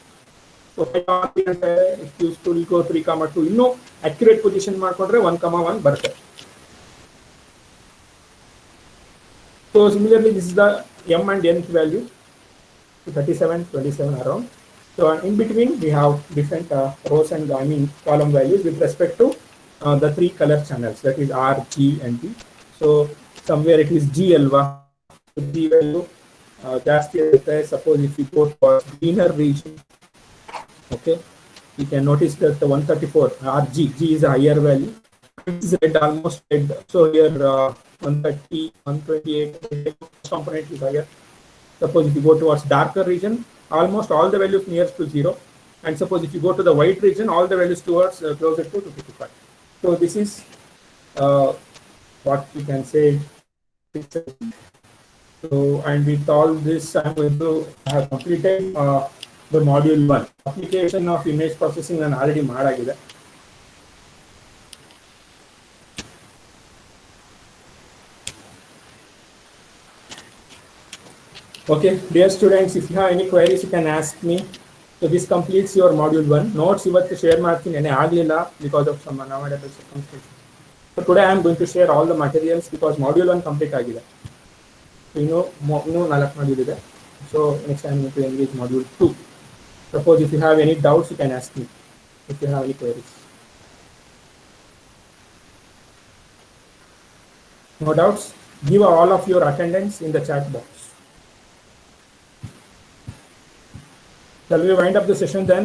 So it used to go 3, 2. Accurate position ಮಾಡ್ಕೊಂಡ್ರೆ 1, 1 ಬರುತ್ತೆ. So similarly, this is the m and n value, 37, 27 around. So in between, we have different rows and column values with respect to the 3 color channels, that is R, G, and B. So somewhere it is G alva. G value ಜಾಸ್ತಿ ಇರುತ್ತೆ. Suppose if you go for greener region, okay, you can notice that the 134 RG, G is a higher value. It is red, almost red. So here 130, 128 component is higher. Suppose if you go towards darker region, almost all the values nearest to 0. And suppose if you go to the white region, all the values towards closer to 55. So this is what you can say. So, and with all this, I am going to have completed the module 1. Application of image processing and already ಮಾಡಾಗಿದೆ. Okay, dear students, if you have any queries, you can ask me. So this completes your module 1. Notes ಇವತ್ತು share ಮಾಡ್ತೀನಿ, ಏನೇ ಆಗಲಿಲ್ಲ because of some unavoidable circumstances. So today I am going to share all the materials because module 1 complete ಆಗಿದೆ. So ಇನ್ನೂ 4 module ಇದೆ. So next I am going to engage module 2. Suppose if you have any doubts, you can ask me if you have any queries. No doubts? Give all of your attendance in the chat box. Shall we wind up the session then?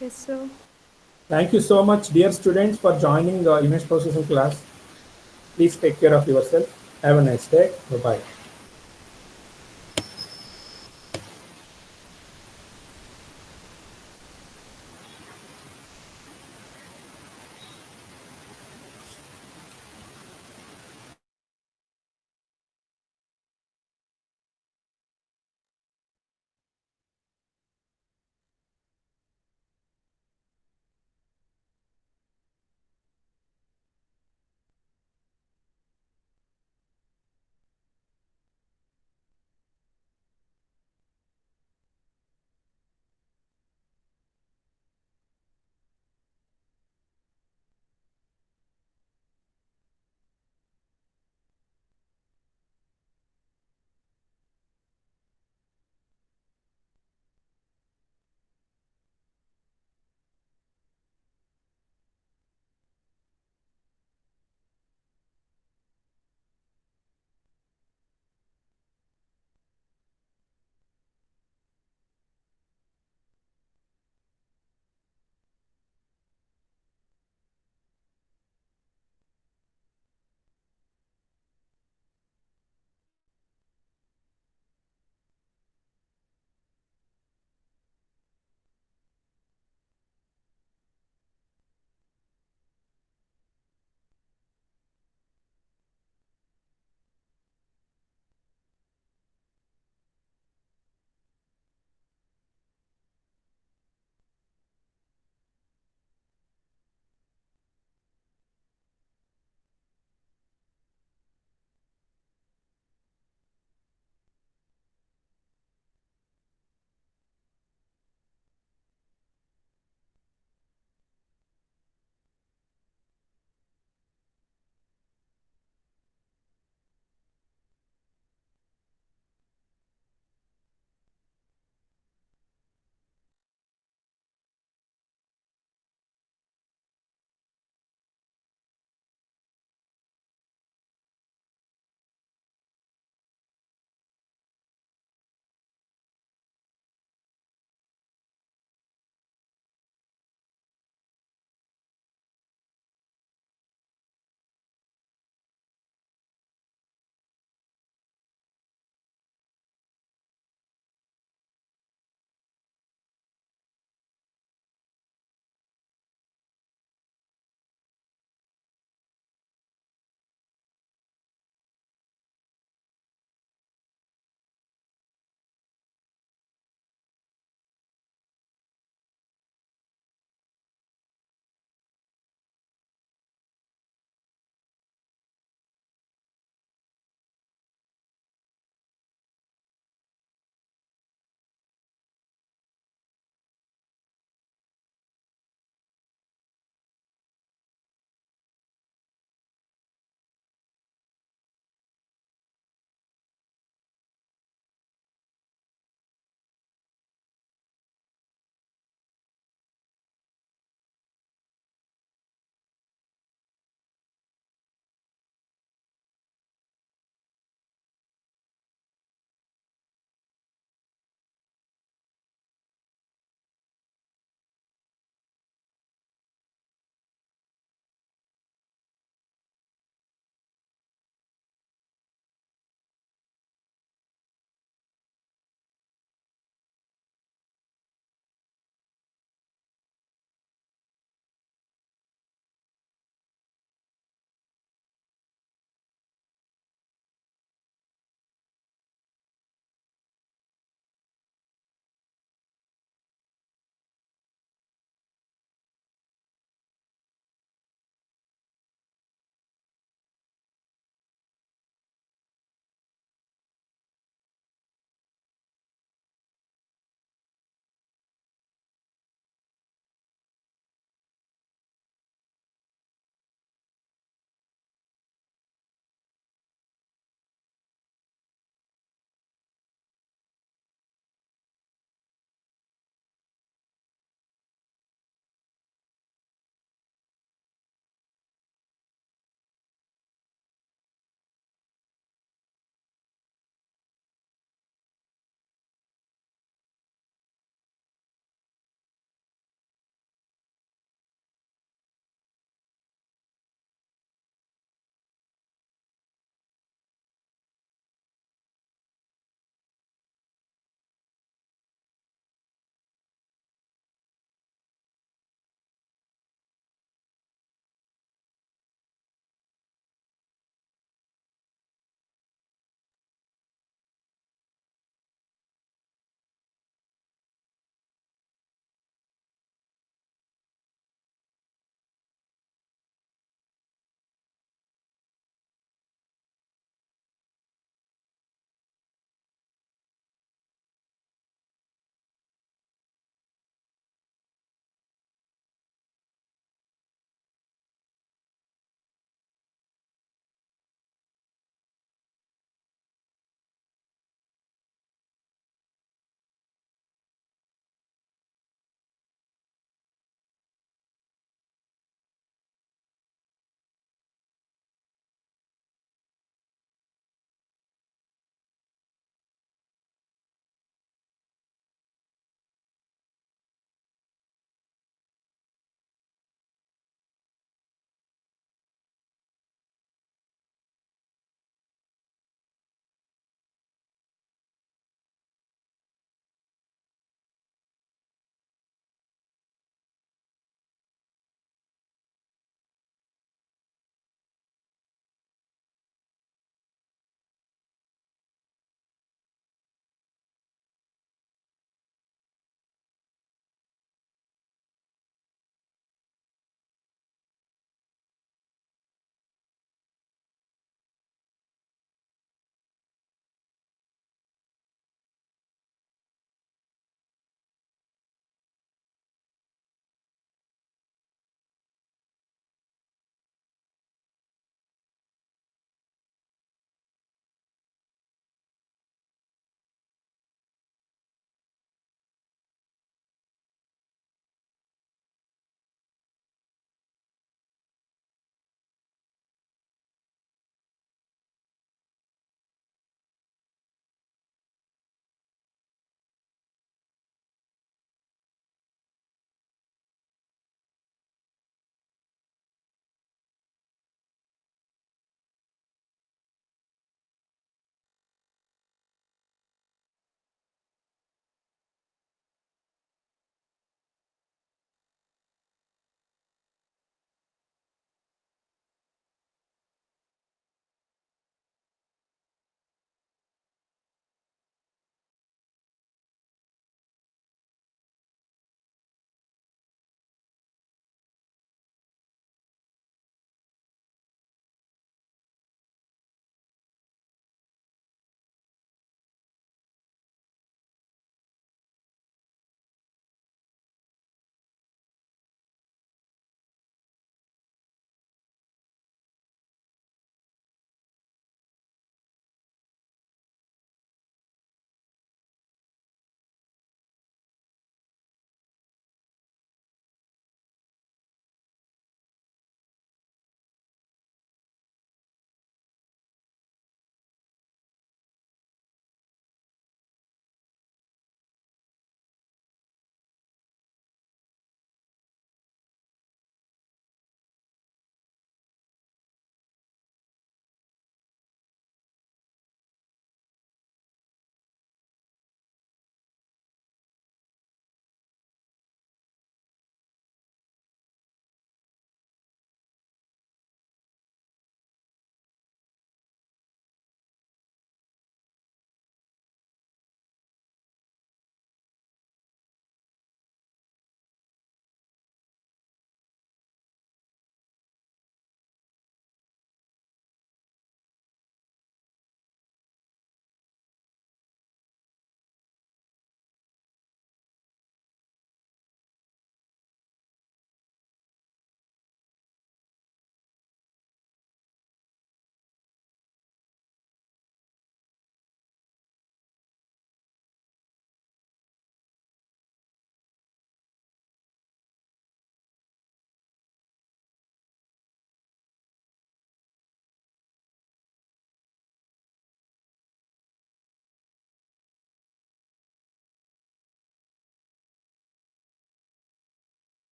Yes, sir.
Thank you so much, dear students, for joining the image processing class. Please take care of yourself. Have a nice day. Bye-bye.